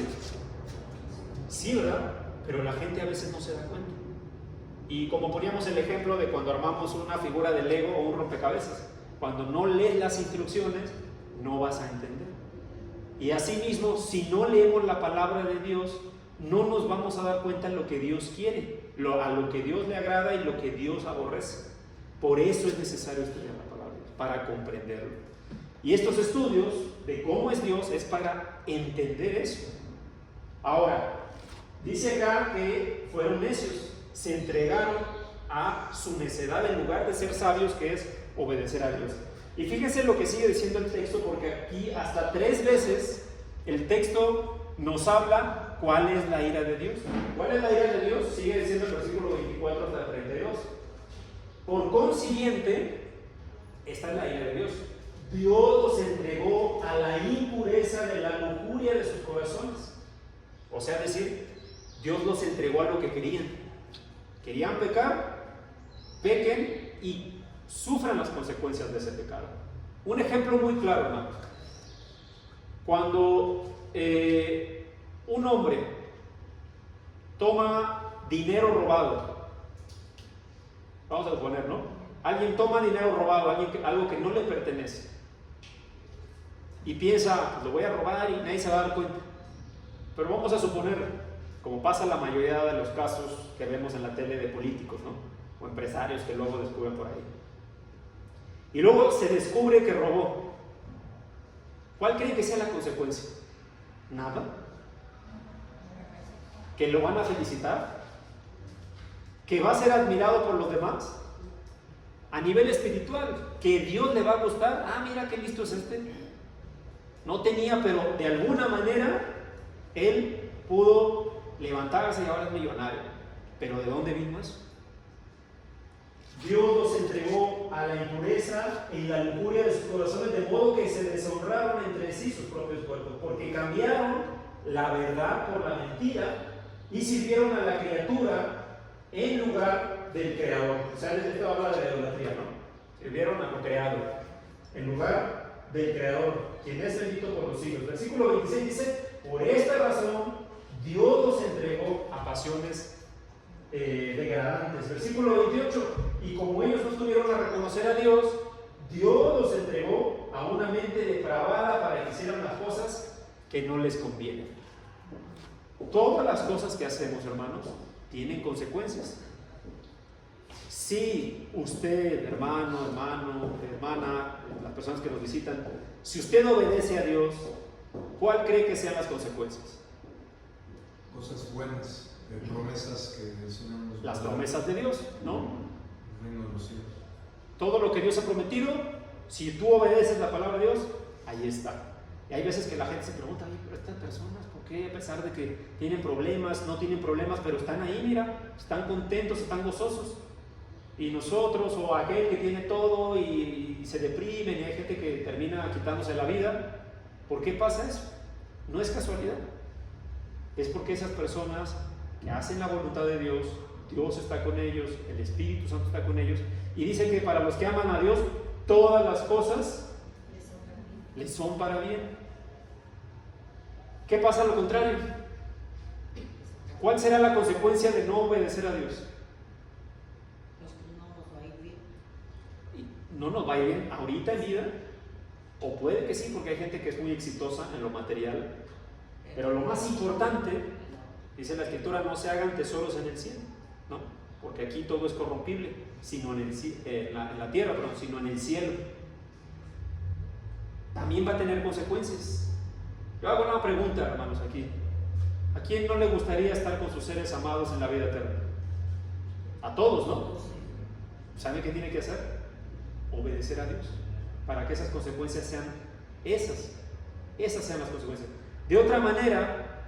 sí, ¿verdad? Pero la gente a veces no se da cuenta. Y como poníamos el ejemplo de cuando armamos una figura de Lego o un rompecabezas, cuando no lees las instrucciones, no vas a entender. Y asimismo, si no leemos la palabra de Dios, no nos vamos a dar cuenta de lo que Dios quiere, a lo que Dios le agrada y lo que Dios aborrece. Por eso es necesario estudiar la palabra de Dios, para comprenderlo. Y estos estudios de cómo es Dios es para entender eso. Ahora, dice acá que fueron necios, se entregaron a su necedad en lugar de ser sabios, que es obedecer a Dios. Y fíjense lo que sigue diciendo el texto, porque aquí hasta 3 veces el texto nos habla cuál es la ira de Dios. ¿Cuál es la ira de Dios? Sigue diciendo el versículo 24 hasta el 32. Por consiguiente, esta es la ira de Dios. Dios los entregó a la impureza de la lujuria de sus corazones. O sea, decir, Dios los entregó a lo que querían. Querían pecar, pequen y sufran las consecuencias de ese pecado. Un ejemplo muy claro, hermano. Cuando un hombre toma dinero robado, vamos a suponer, ¿no? Alguien toma dinero robado, algo que no le pertenece, y piensa, pues lo voy a robar y nadie se va a dar cuenta. Pero vamos a suponer, como pasa en la mayoría de los casos que vemos en la tele de políticos, ¿no? O empresarios que luego descubren por ahí. Y luego se descubre que robó. ¿Cuál creen que sea la consecuencia? Nada. ¿Que lo van a felicitar? ¿Que va a ser admirado por los demás? A nivel espiritual, ¿que Dios le va a gustar? Ah, mira qué listo es este. No tenía, pero de alguna manera él pudo levantarse y ahora es millonario. ¿Pero de dónde vino eso? Dios los entregó a la impureza y la lujuria de sus corazones, de modo que se deshonraron entre sí sus propios cuerpos, porque cambiaron la verdad por la mentira y sirvieron a la criatura en lugar del Creador. O sea, esto habla de la idolatría, ¿no? Sirvieron a lo creado en lugar del Creador, quien es bendito por los siglos. Versículo 26 dice, por esta razón Dios los entregó a pasiones degradantes. Versículo 28, y como ellos no estuvieron a reconocer a Dios, Dios los entregó a una mente depravada para que hicieran las cosas que no les convienen. Todas las cosas que hacemos, hermanos, tienen consecuencias. Si usted, hermano, hermana, las personas que nos visitan, si usted obedece a Dios, ¿cuál cree que sean las consecuencias? Cosas buenas. Promesas que el Señor nos da. Las promesas de Dios, ¿no? El reino de los cielos. Todo lo que Dios ha prometido, si tú obedeces la palabra de Dios, ahí está. Y hay veces que la gente se pregunta, pero estas personas, ¿por qué a pesar de que tienen problemas, no tienen problemas, pero están ahí, mira, están contentos, están gozosos? Y nosotros, o aquel que tiene todo y se deprimen, y hay gente que termina quitándose la vida, ¿por qué pasa eso? No es casualidad. Es porque esas personas que hacen la voluntad de Dios, Dios está con ellos, el Espíritu Santo está con ellos, y dice que para los que aman a Dios, todas las cosas les son para bien. ¿Qué pasa a lo contrario? ¿Cuál será la consecuencia de no obedecer a Dios? Pues que no nos va a ir bien. No nos va a ir bien ahorita en vida, o puede que sí, porque hay gente que es muy exitosa en lo material, pero lo más importante, dice la Escritura, no se hagan tesoros en el cielo, ¿no? Porque aquí todo es corrompible, sino en la tierra, perdón, sino en el cielo. También va a tener consecuencias. Yo hago una pregunta, hermanos, aquí. ¿A quién no le gustaría estar con sus seres amados en la vida eterna? A todos, ¿no? ¿Sabe qué tiene que hacer? Obedecer a Dios, para que esas consecuencias sean esas sean las consecuencias. De otra manera,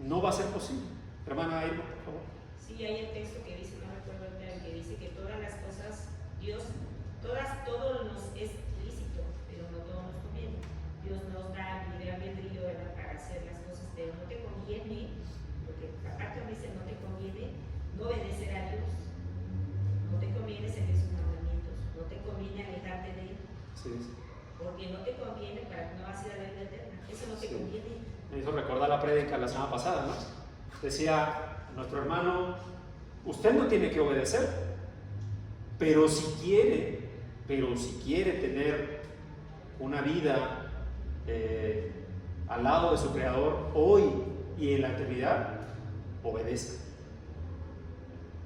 no va a ser posible. Hermana Irma, por favor. Sí, hay el texto que dice, no recuerdo ahorita, el que dice que todas las cosas, Dios, todo nos es lícito, pero no todo nos conviene. Dios nos da libre albedrío, ¿verdad?, para hacer las cosas, pero no te conviene, porque aparte donde dice no te conviene no obedecer a Dios, no te conviene seguir sus mandamientos, no te conviene alejarte de Él, Sí. porque no te conviene para que no vas a ir a la vida eterna, eso no te Sí. conviene. Me hizo recordar la prédica la semana pasada, ¿no? Decía nuestro hermano, usted no tiene que obedecer, pero si quiere tener una vida al lado de su Creador hoy y en la eternidad, obedezca.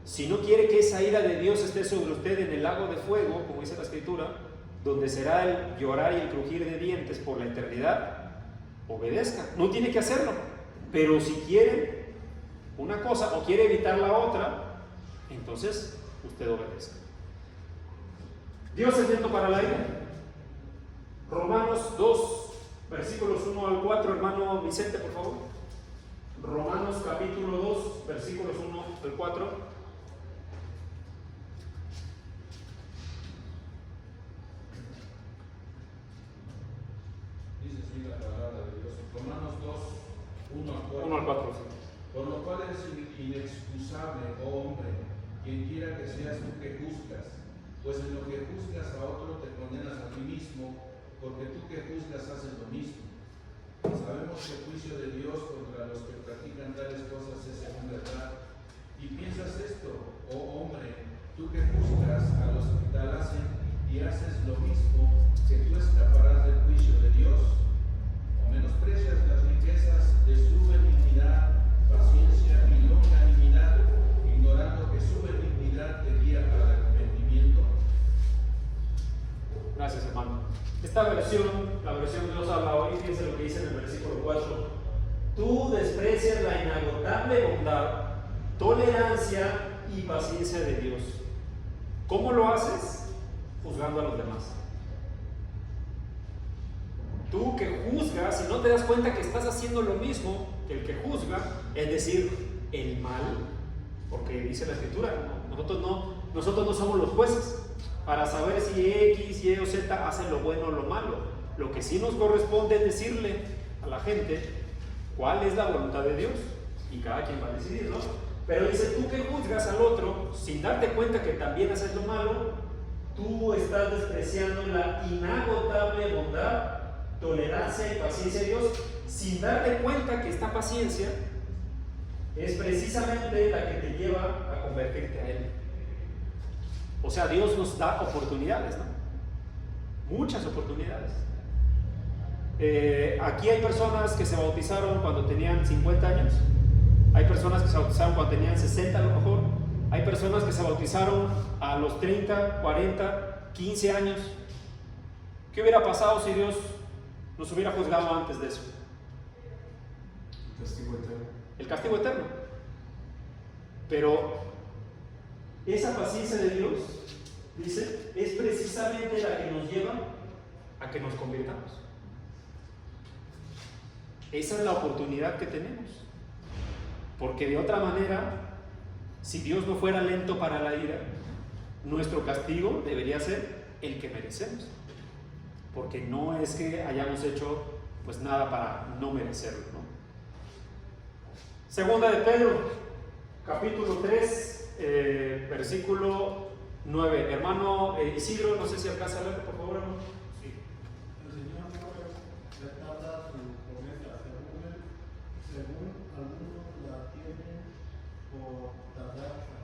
Si no quiere que esa ira de Dios esté sobre usted en el lago de fuego, como dice la Escritura, donde será el llorar y el crujir de dientes por la eternidad, obedezca. No tiene que hacerlo, pero si quiere una cosa o quiere evitar la otra, entonces usted obedezca. Dios es lento para la ira. Romanos 2, versículos 1 al 4, hermano Vicente, por favor. Romanos capítulo 2, versículos 1 al 4. Dice así la palabra de Dios. Romanos 2, 1 al 4. 1 al 4. Por lo cual eres inexcusable, oh hombre, quien quiera que seas tú que juzgas, pues en lo que juzgas a otro te condenas a ti mismo, porque tú que juzgas haces lo mismo. Sabemos que el juicio de Dios contra los que practican tales cosas es según verdad. Y piensas esto, oh hombre, tú que juzgas a los que tal hacen y haces lo mismo, que tú escaparás del juicio de Dios, o menosprecias las riquezas de su benignidad, paciencia y longanimidad, ignorando que su benignidad te guía al arrepentimiento. Gracias, hermano. Esta versión, la versión Dios habla hoy, fíjense lo que dice en el versículo 4. Tú desprecias la inagotable bondad, tolerancia y paciencia de Dios. ¿Cómo lo haces? Juzgando a los demás. Tú que juzgas y no te das cuenta que estás haciendo lo mismo que el que juzga, es decir, el mal, porque dice la Escritura, ¿no? Nosotros no somos los jueces para saber si X, Y o Z hacen lo bueno o lo malo. Lo que sí nos corresponde es decirle a la gente cuál es la voluntad de Dios y cada quien va a decidir, ¿no? Pero dice, tú que juzgas al otro sin darte cuenta que también haces lo malo, tú estás despreciando la inagotable bondad, tolerancia y paciencia de Dios, sin darte cuenta que esta paciencia es precisamente la que te lleva a convertirte a Él. O sea, Dios nos da oportunidades, ¿no? Muchas oportunidades. Aquí hay personas que se bautizaron cuando tenían 50 años, hay personas que se bautizaron cuando tenían 60 a lo mejor, hay personas que se bautizaron a los 30, 40, 15 años. ¿Qué hubiera pasado si Dios nos hubiera juzgado antes de eso? El castigo eterno. El castigo eterno. Pero esa paciencia de Dios, dice, es precisamente la que nos lleva a que nos convirtamos. Esa es la oportunidad que tenemos. Porque de otra manera, si Dios no fuera lento para la ira, nuestro castigo debería ser el que merecemos. Porque no es que hayamos hecho pues nada para no merecerlo, ¿no? Segunda de Pedro, capítulo 3, versículo 9. Hermano Isidro, no sé si alcanza a leer, por favor, hermano. Sí. El Señor no retarda su promesa, según algunos la tienen por tardanza,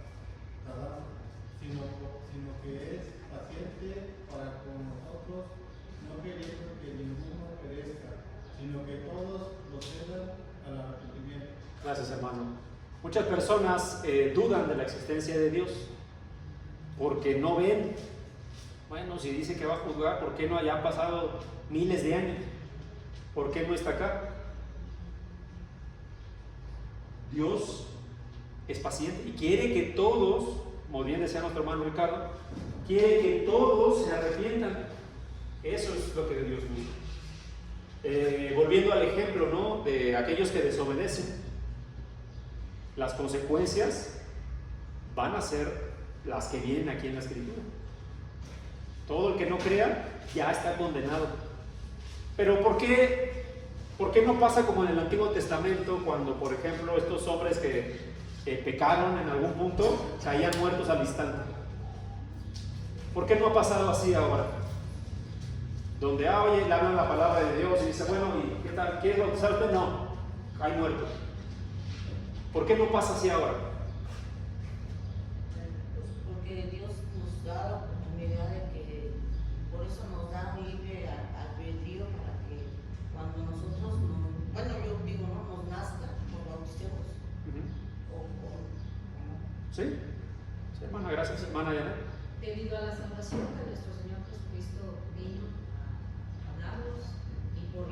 sino que es paciente para con nosotros, no queriendo que ninguno perezca, sino que todos procedan al arrepentimiento. Gracias, hermano. Muchas personas dudan de la existencia de Dios porque no ven. Bueno, si dice que va a juzgar, ¿por qué no hayan pasado miles de años? ¿Por qué no está acá? Dios es paciente y quiere que todos, como bien decía nuestro hermano Ricardo, quiere que todos se arrepientan. Eso es lo que Dios busca. Volviendo al ejemplo, ¿no?, de aquellos que desobedecen. las consecuencias van a ser las que vienen aquí en la Escritura. Todo el que no crea ya está condenado. Pero ¿por qué no pasa como en el Antiguo Testamento, cuando, por ejemplo, estos hombres que pecaron en algún punto caían muertos al instante? ¿Por qué no ha pasado así ahora? Donde oye, le hablan la palabra de Dios y dice, bueno, ¿y qué tal? ¿Quieres bautizarte? No, hay muertos. ¿Por qué no pasa así ahora? Pues porque Dios nos da la oportunidad de que, por eso nos da un libre albedrío para que cuando nosotros, bueno, yo digo, no nos nazca, nos bauticemos. ¿Sí? Sí, hermana, gracias, hermana Yana. Debido a la salvación que nuestro Señor Jesucristo vino a darnos y por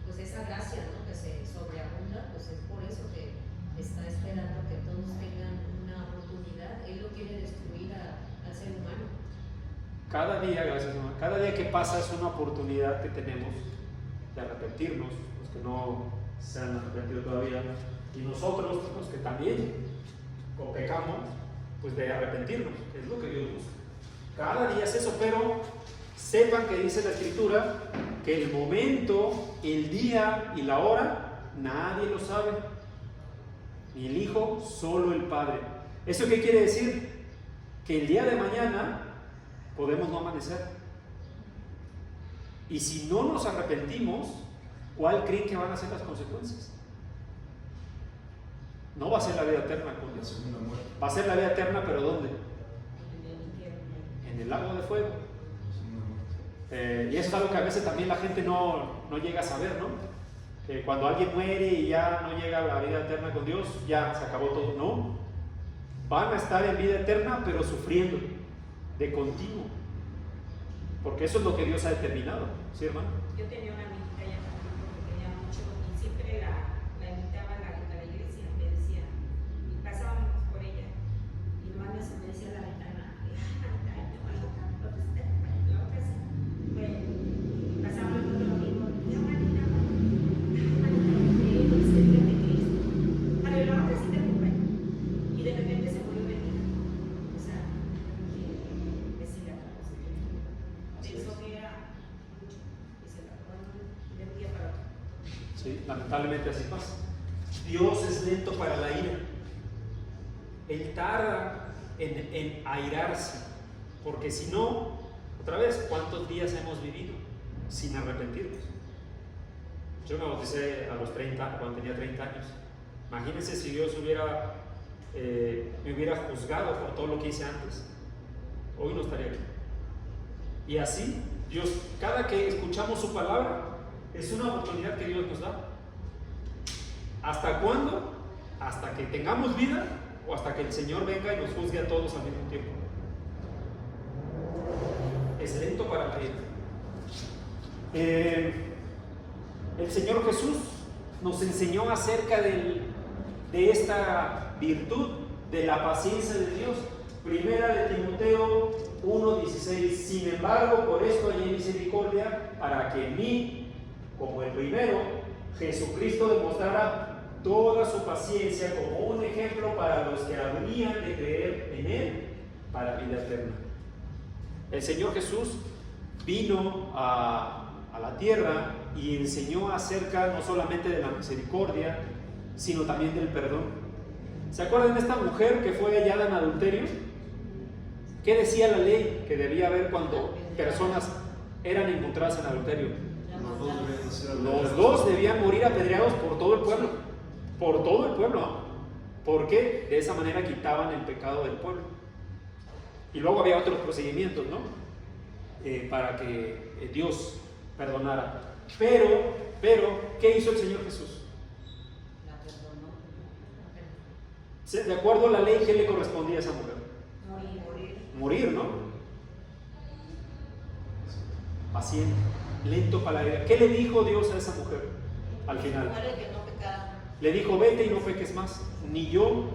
pues esa gracia, ¿no?, que se sobreabunda, pues es por eso que está esperando que todos tengan una oportunidad. Él no quiere destruir al ser humano. Cada día, gracias, hermana, cada día que pasa es una oportunidad que tenemos de arrepentirnos, los que no se han arrepentido todavía, y nosotros, los que también o pecamos, pues de arrepentirnos, que es lo que Dios busca. Cada día es eso, pero sepan que dice la Escritura que el momento, el día y la hora nadie lo sabe, ni el Hijo, solo el Padre. ¿Eso qué quiere decir? Que el día de mañana podemos no amanecer. Y si no nos arrepentimos, ¿cuál creen que van a ser las consecuencias? No va a ser la vida eterna con Dios. Va a ser la vida eterna, pero ¿dónde? En el lago de fuego. Y eso es algo que a veces también la gente no llega a saber, ¿no? Que cuando alguien muere y ya no llega a la vida eterna con Dios, ya se acabó todo. No. Van a estar en vida eterna, pero sufriendo de continuo. Porque eso es lo que Dios ha determinado. ¿Sí, hermano? Yo tenía una amiguita ya que quería mucho y siempre la invitaba a la iglesia, me decía, y pasábamos por ella, y nomás me decía la ventana, pasábamos el otro domingo, ya manita, para el otro sí te ocupé, y de repente se murió Benita, o sea, decía, pensó que era mucho, y se la de un día para otro. Sí, lamentablemente así pasa. Dios es lento para la ira. Él tarda en airarse, porque si no, otra vez, ¿cuántos días hemos vivido sin arrepentirnos? Yo me bauticé a los 30, cuando tenía 30 años. Imagínense si Dios me hubiera juzgado por todo lo que hice antes. Hoy no estaría aquí. Y así, Dios, cada que escuchamos su palabra, es una oportunidad que Dios nos da. ¿Hasta cuándo? Hasta que tengamos vida o hasta que el Señor venga y nos juzgue a todos al mismo tiempo. Es lento para la ira. El Señor Jesús nos enseñó acerca de esta virtud de la paciencia de Dios. Primera de Timoteo 1:16. Sin embargo, por esto hay misericordia, para que en mí, como el primero, Jesucristo demostrara toda su paciencia como un ejemplo para los que habrían de creer en Él para vida eterna. El Señor Jesús vino a la tierra y enseñó acerca no solamente de la misericordia, sino también del perdón. ¿Se acuerdan de esta mujer que fue hallada en adulterio? ¿Qué decía la ley que debía haber cuando personas eran encontradas en adulterio? Los dos debían morir apedreados por todo el pueblo. Por todo el pueblo. Porque de esa manera quitaban el pecado del pueblo. Y luego había otros procedimientos, ¿no? Para que Dios perdonara. Pero, ¿qué hizo el Señor Jesús? La perdonó. De acuerdo a la ley, ¿qué le correspondía a esa mujer? Morir, ¿no? Paciente, lento para la ira. ¿Qué le dijo Dios a esa mujer al final? Que no pecara. Le dijo, vete y no peques más, ni yo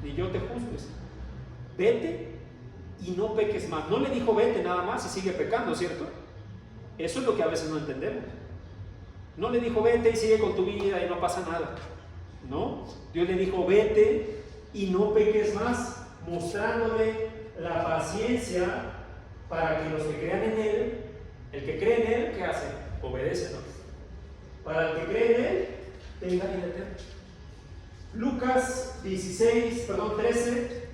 te juzgues. Vete y no peques más. No le dijo vete nada más y sigue pecando, ¿cierto? Eso es lo que a veces no entendemos. No le dijo vete y sigue con tu vida y no pasa nada. ¿no? Dios le dijo, vete y no peques más, mostrándole la paciencia para que los que crean en Él, el que cree en Él, ¿qué hace? Obedece, ¿no? Para el que cree en Él, tenga vida eterna. Lucas 13,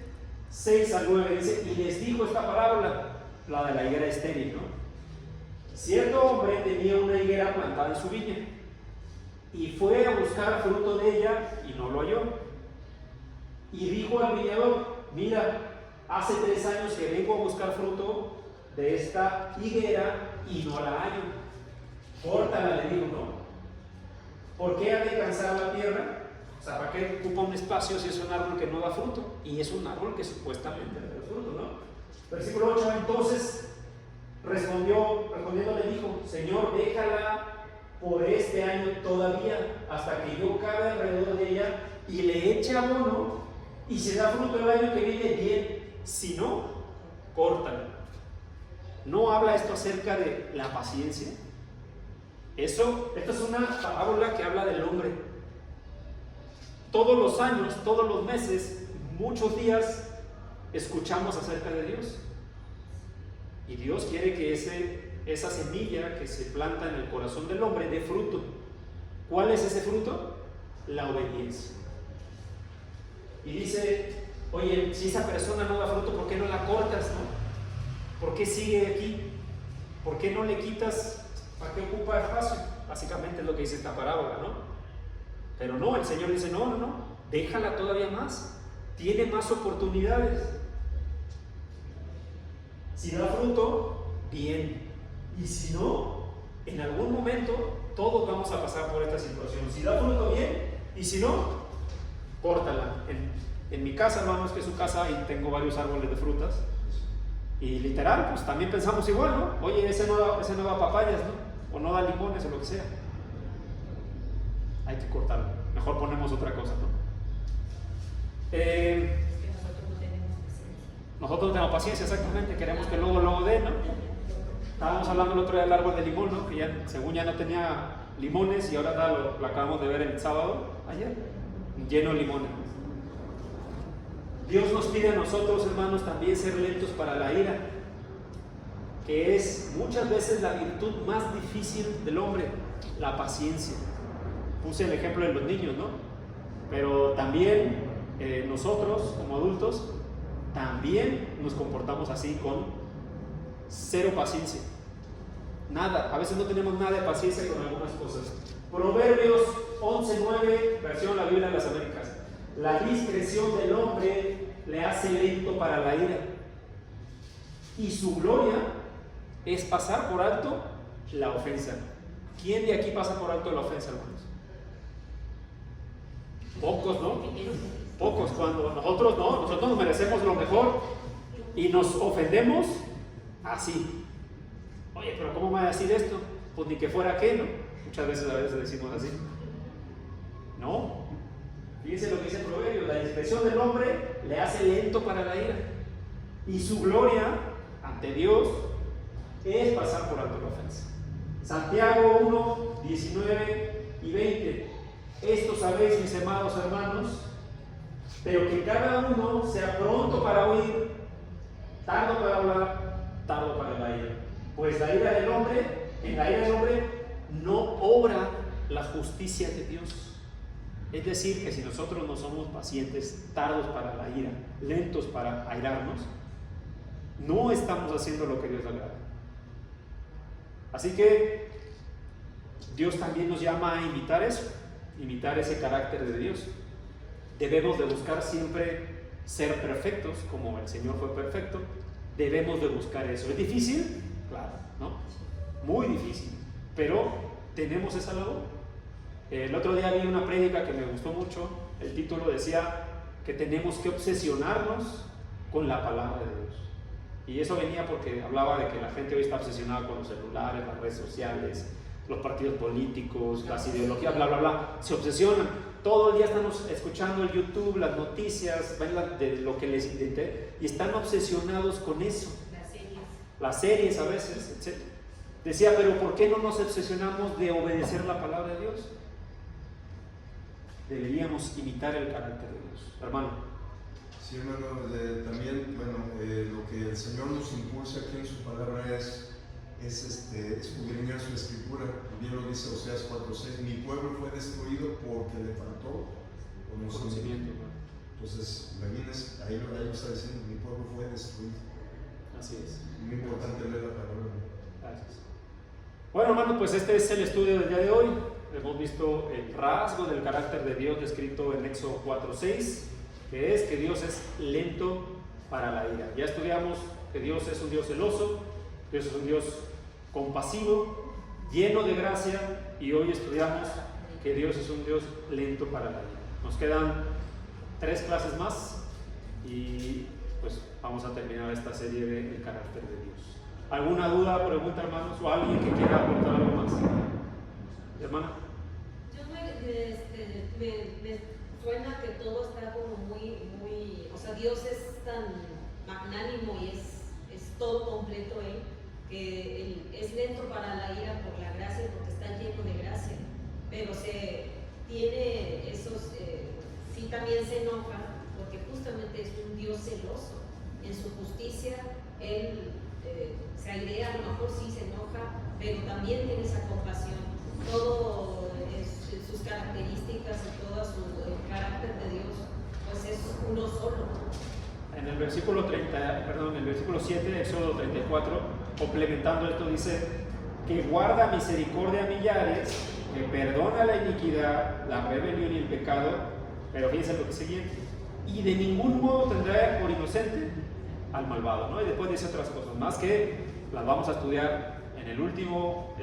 6 al 9 dice, y les dijo esta parábola, la de la higuera estéril, ¿no? Cierto hombre tenía una higuera plantada en su viña y fue a buscar fruto de ella y no lo halló. Y dijo al viñador, mira, hace 3 años que vengo a buscar fruto de esta higuera y no la hallo. Córtala, le dijo, ¿no? ¿Por qué ha de cansar la tierra? O sea, ¿para qué ocupa un espacio si es un árbol que no da fruto? Y es un árbol que supuestamente da fruto, ¿no? Versículo 8, entonces respondiendo le dijo, Señor, déjala por este año todavía, hasta que yo cabe alrededor de ella y le eche abono, y si da fruto el año que viene, bien, si no, córtala. ¿No habla esto acerca de la paciencia? Esto es una parábola que habla del hombre. Todos los años, todos los meses, muchos días escuchamos acerca de Dios. Y Dios quiere que esa semilla que se planta en el corazón del hombre dé fruto. ¿Cuál es ese fruto? La obediencia. Y dice, oye, si esa persona no da fruto, ¿por qué no la cortas, no? ¿Por qué sigue aquí? ¿Por qué no le quitas? ¿Para qué ocupa espacio? Básicamente es lo que dice esta parábola, ¿no? Pero no, el Señor dice, no, déjala todavía más, tiene más oportunidades. Si da fruto, bien, y si no, en algún momento todos vamos a pasar por esta situación. Si da fruto, bien, y si no, córtala. En mi casa, hermanos, que es su casa, y tengo varios árboles de frutas, y literal, pues también pensamos igual, ¿no? Oye, ese no da papayas, ¿no? O no da limones o lo que sea. Hay que cortarlo. Mejor ponemos otra cosa, ¿no? Es que nosotros no tenemos paciencia. Nosotros no tenemos paciencia, exactamente. Queremos que luego dé, ¿no? Estábamos hablando el otro día del árbol de limón, ¿no? Que ya, según ya no tenía limones y ahora lo acabamos de ver el sábado, ayer, lleno de limones. Dios nos pide a nosotros, hermanos, también ser lentos para la ira, que es muchas veces la virtud más difícil del hombre, la paciencia. Puse el ejemplo de los niños, ¿no? Pero también nosotros, como adultos, también nos comportamos así, con cero paciencia. Nada, a veces no tenemos nada de paciencia con algunas cosas. Proverbios 11:9, versión La Biblia de las Américas. La discreción del hombre le hace lento para la ira, y su gloria es pasar por alto la ofensa. ¿Quién de aquí pasa por alto la ofensa, hermanos? Pocos, ¿no? Pocos. Cuando nosotros nos merecemos lo mejor y nos ofendemos así. Oye, pero ¿cómo me va a decir esto? Pues ni que fuera qué, ¿no? Muchas veces a veces decimos así. No. Fíjense lo que dice el proverbio: la discreción del hombre le hace lento para la ira, y su gloria ante Dios es pasar por alto la ofensa. Santiago 1, 19 y 20. Esto sabéis, mis amados hermanos, pero que cada uno sea pronto para oír, tardo para hablar, tardo para la ira. Pues en la ira del hombre no obra la justicia de Dios. Es decir, que si nosotros no somos pacientes, tardos para la ira, lentos para airarnos, no estamos haciendo lo que Dios agrada. Así que Dios también nos llama a imitar eso, imitar ese carácter de Dios. Debemos de buscar siempre ser perfectos, como el Señor fue perfecto. Debemos de buscar eso. ¿Es difícil? Claro, ¿no? Muy difícil, pero tenemos esa labor. El otro día vi una prédica que me gustó mucho. El título decía que tenemos que obsesionarnos con la palabra de Dios. Y eso venía porque hablaba de que la gente hoy está obsesionada con los celulares, las redes sociales, los partidos políticos, las ideologías, bla, bla, bla. Se obsesionan. Todo el día estamos escuchando el YouTube, las noticias, ven de lo que les intenté, y están obsesionados con eso. Las series a veces, etc. Decía, pero ¿por qué no nos obsesionamos de obedecer la palabra de Dios? deberíamos imitar el carácter de Dios. Hermano. Sí, hermano, también, bueno, lo que el Señor nos impulsa aquí en su palabra es escudriñar su escritura. Bien lo dice Oseas 4:6, mi pueblo fue destruido porque le faltó conocimiento. Entonces, ahí lo está diciendo, mi pueblo fue destruido. Así es. Muy importante leer la palabra. Gracias. Bueno, hermano, pues este es el estudio del día de hoy. Hemos visto el rasgo del carácter de Dios descrito en Éxodo 4:6, que es que Dios es lento para la ira. Ya estudiamos que Dios es un Dios celoso, Dios es un Dios compasivo, lleno de gracia, y hoy estudiamos que Dios es un Dios lento para la ira. Nos quedan 3 clases más y pues vamos a terminar esta serie del carácter de Dios. ¿Alguna duda, pregunta, hermanos? ¿O alguien que quiera aportar algo más? Hermana. Yo me suena que todo está como muy, o sea, Dios es tan magnánimo y es todo completo Él, que Él es lento para la ira por la gracia, porque está lleno de gracia, pero tiene esos, sí también se enoja, porque justamente es un Dios celoso. En su justicia, Él se airea, a lo mejor sí se enoja, pero también tiene esa compasión. Todo sus características y todo el carácter de Dios, pues es uno solo. En el versículo 7 de Éxodo 34, complementando esto, dice que guarda misericordia a millares, que perdona la iniquidad, la rebelión y el pecado, pero fíjense lo que sigue, y de ningún modo tendrá por inocente al malvado, ¿no? Y después dice otras cosas más que las vamos a estudiar en el último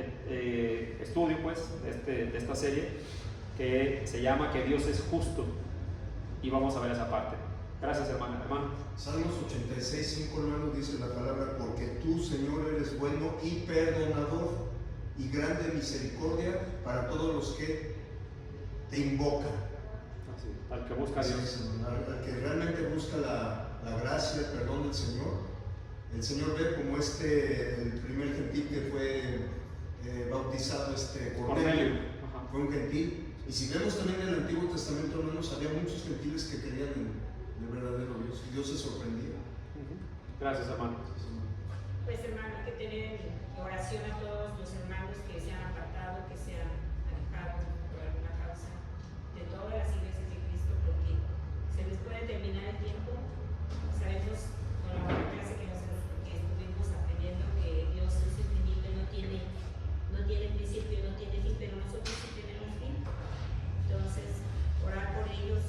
estudio, pues, de esta serie, que se llama que Dios es justo, y vamos a ver esa parte. Gracias, hermano. Salmos 86:5, hermano, dice la palabra, porque tú, Señor, eres bueno y perdonador y grande misericordia para todos los que te invocan. Así, al que busca a Dios. Al que realmente busca la gracia, el perdón del Señor. El Señor ve como el primer gentil que fue bautizado, Cornelio, fue un gentil. Y si vemos también en el Antiguo Testamento, hermanos, había muchos gentiles que creían en el verdadero Dios, y Dios se sorprendía. Gracias, hermano. Pues, hermano, hay que tener oración a todos los hermanos que se han apartado, que se han alejado por alguna causa de todas las iglesias de Cristo, porque se les puede terminar el tiempo. Sabemos con la buena clase que estuvimos aprendiendo que Dios es infinito, no tiene principio, no tiene fin, pero nosotros sí tenemos fin. Entonces, orar por ellos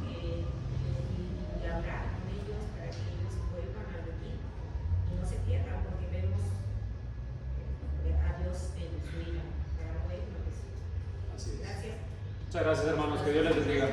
y hablar con ellos para que ellos vuelvan a vivir y no se pierdan, porque vemos a Dios en su ira para no verlo. Así es. Gracias. Muchas gracias, hermanos. Que Dios les bendiga.